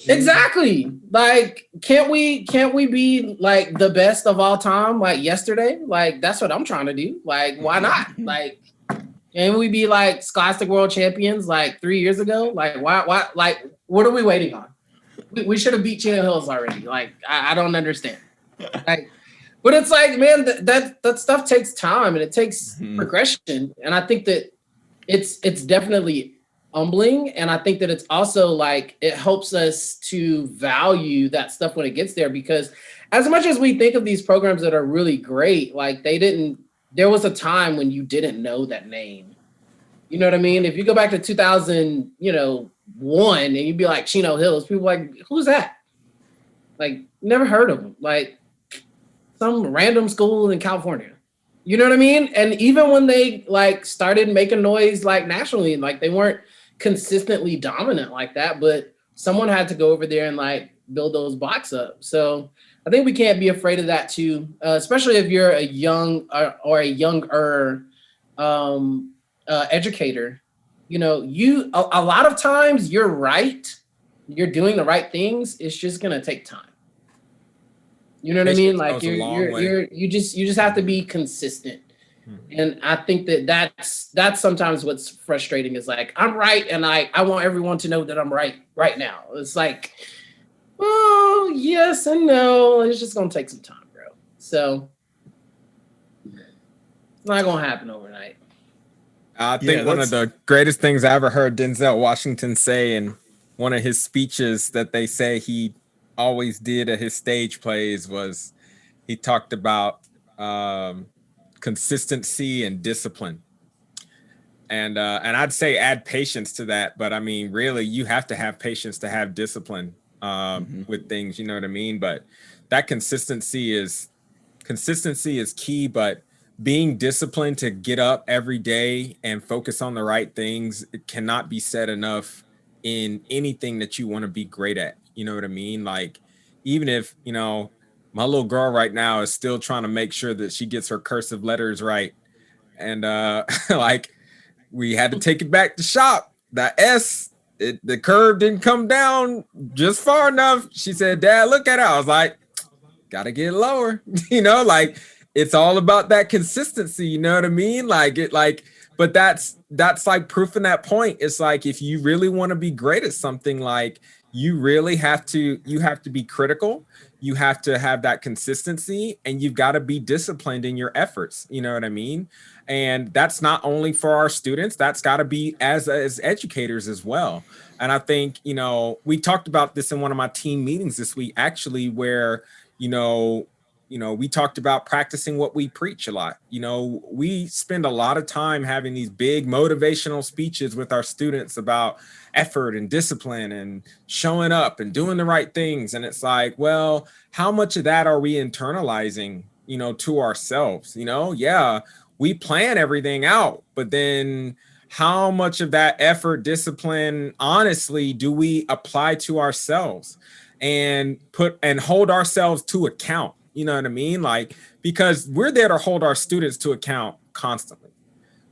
Exactly. Like, can't we be like the best of all time, like yesterday? Like, that's what I'm trying to do. Like, why not? Like, can we be like Scholastic World Champions like 3 years ago? Like, why? Like, what are we waiting on? We should have beat Chino Hills already. Like, I don't understand. Like, but it's like, man, that stuff takes time and it takes progression. And I think that it's definitely humbling, and I think that it's also like it helps us to value that stuff when it gets there, because as much as we think of these programs that are really great, like there was a time when you didn't know that name. You know what I mean? If you go back to 2001 and you'd be like Chino Hills, people are like, who's that? Like, never heard of them. Like some random school in California. You know what I mean? And even when they like started making noise like nationally, like they weren't consistently dominant like that, but someone had to go over there and like build those blocks up. So I think we can't be afraid of that too, especially if you're a young or a younger educator. A lot of times you're right. You're doing the right things. It's just gonna take time. You know what I mean? Like you just have to be consistent. And I think that's sometimes what's frustrating is like, I'm right. And I want everyone to know that I'm right now. It's like, well, yes and no. It's just going to take some time, bro. So it's not going to happen overnight. I think one of the greatest things I ever heard Denzel Washington say in one of his speeches that they say he always did at his stage plays was he talked about consistency and discipline. And I'd say add patience to that. But I mean, really, you have to have patience to have discipline with things, you know what I mean? But that consistency is key, but being disciplined to get up every day and focus on the right things, it cannot be said enough in anything that you want to be great at. You know what I mean? Like, even if, you know, my little girl right now is still trying to make sure that she gets her cursive letters right. And like, we had to take it back to shop. The S, the curve didn't come down just far enough. She said, Dad, look at it. I was like, gotta get lower. You know, like, it's all about that consistency. You know what I mean? But that's like proving that point. It's like, if you really want to be great at something, like, you really have to be critical. You have to have that consistency, and you've got to be disciplined in your efforts. You know what I mean? And that's not only for our students, that's got to be as educators as well. And I think, you know, we talked about this in one of my team meetings this week, actually, where, you know, we talked about practicing what we preach a lot. You know, we spend a lot of time having these big motivational speeches with our students about effort and discipline and showing up and doing the right things. And it's like, well, how much of that are we internalizing, you know, to ourselves? You know, yeah, we plan everything out, but then how much of that effort, discipline, honestly, do we apply to ourselves and hold ourselves to account? You know what I mean? Like, because we're there to hold our students to account constantly,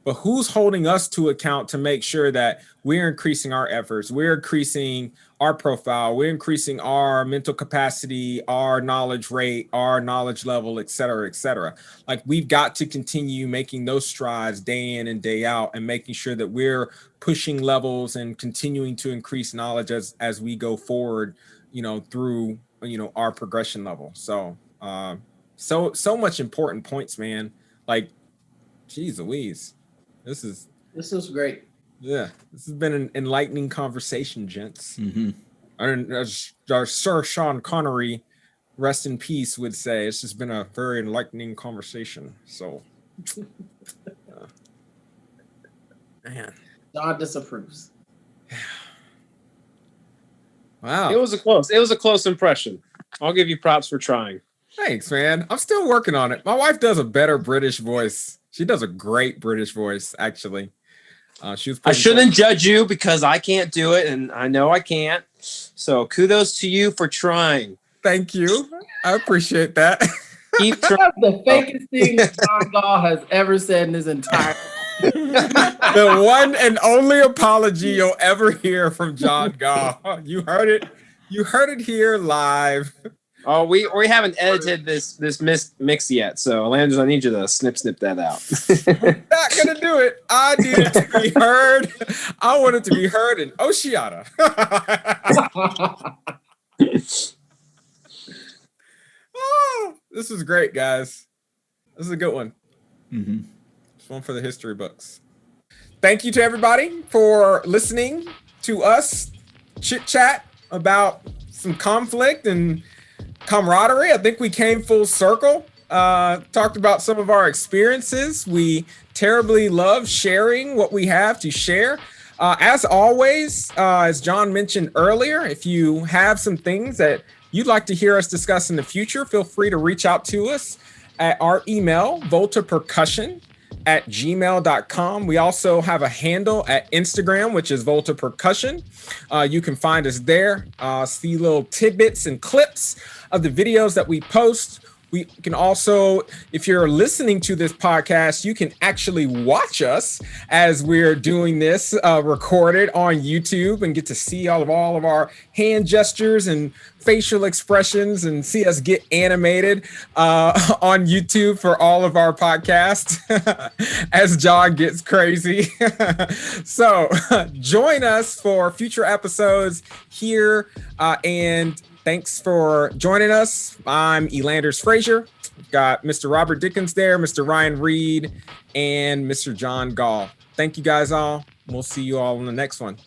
but who's holding us to account to make sure that we're increasing our efforts, we're increasing our profile, we're increasing our mental capacity, our knowledge rate, our knowledge level, et cetera, et cetera. Like, we've got to continue making those strides day in and day out, and making sure that we're pushing levels and continuing to increase knowledge as we go forward, you know, through, you know, our progression level. So so much important points, man. Like, geez Louise, this is great. Yeah, this has been an enlightening conversation, gents. Mm-hmm. And as our Sir Sean Connery, rest in peace, would say, it's just been a very enlightening conversation. So, man, John disapproves. Wow, It was a close impression. I'll give you props for trying. thanks, man. I'm still working on it. My wife does a better British voice. She does a great British voice, actually. She was. I shouldn't judge you because I can't do it, and I know I can't. So kudos to you for trying. Thank you. I appreciate that. Keep That's trying. the fakest thing John Gaal has ever said in his entire. The one and only apology you'll ever hear from John Gaal. You heard it. You heard it here live. Oh, we haven't edited this mix yet, so Elanders, I need you to snip that out. Not gonna do it. I need it to be heard. I want it to be heard in Oceania. Oh, this is great, guys. This is a good one. Mm-hmm. It's one for the history books. Thank you to everybody for listening to us chit chat about some conflict and camaraderie. I think we came full circle. Talked about some of our experiences. We terribly love sharing what we have to share. As always, as John mentioned earlier, if you have some things that you'd like to hear us discuss in the future, feel free to reach out to us at our email, voltapercussion@gmail.com. We also have a handle at Instagram, which is Volta Percussion. You can find us there, see little tidbits and clips of the videos that we post. We can also, if you're listening to this podcast, you can actually watch us as we're doing this recorded on YouTube and get to see all of our hand gestures and facial expressions and see us get animated on YouTube for all of our podcasts as John gets crazy. So join us for future episodes here and thanks for joining us. I'm Elanders Frazier. We've got Mr. Robert Dickens there, Mr. Ryan Reed, and Mr. John Gaal. Thank you guys all. We'll see you all in the next one.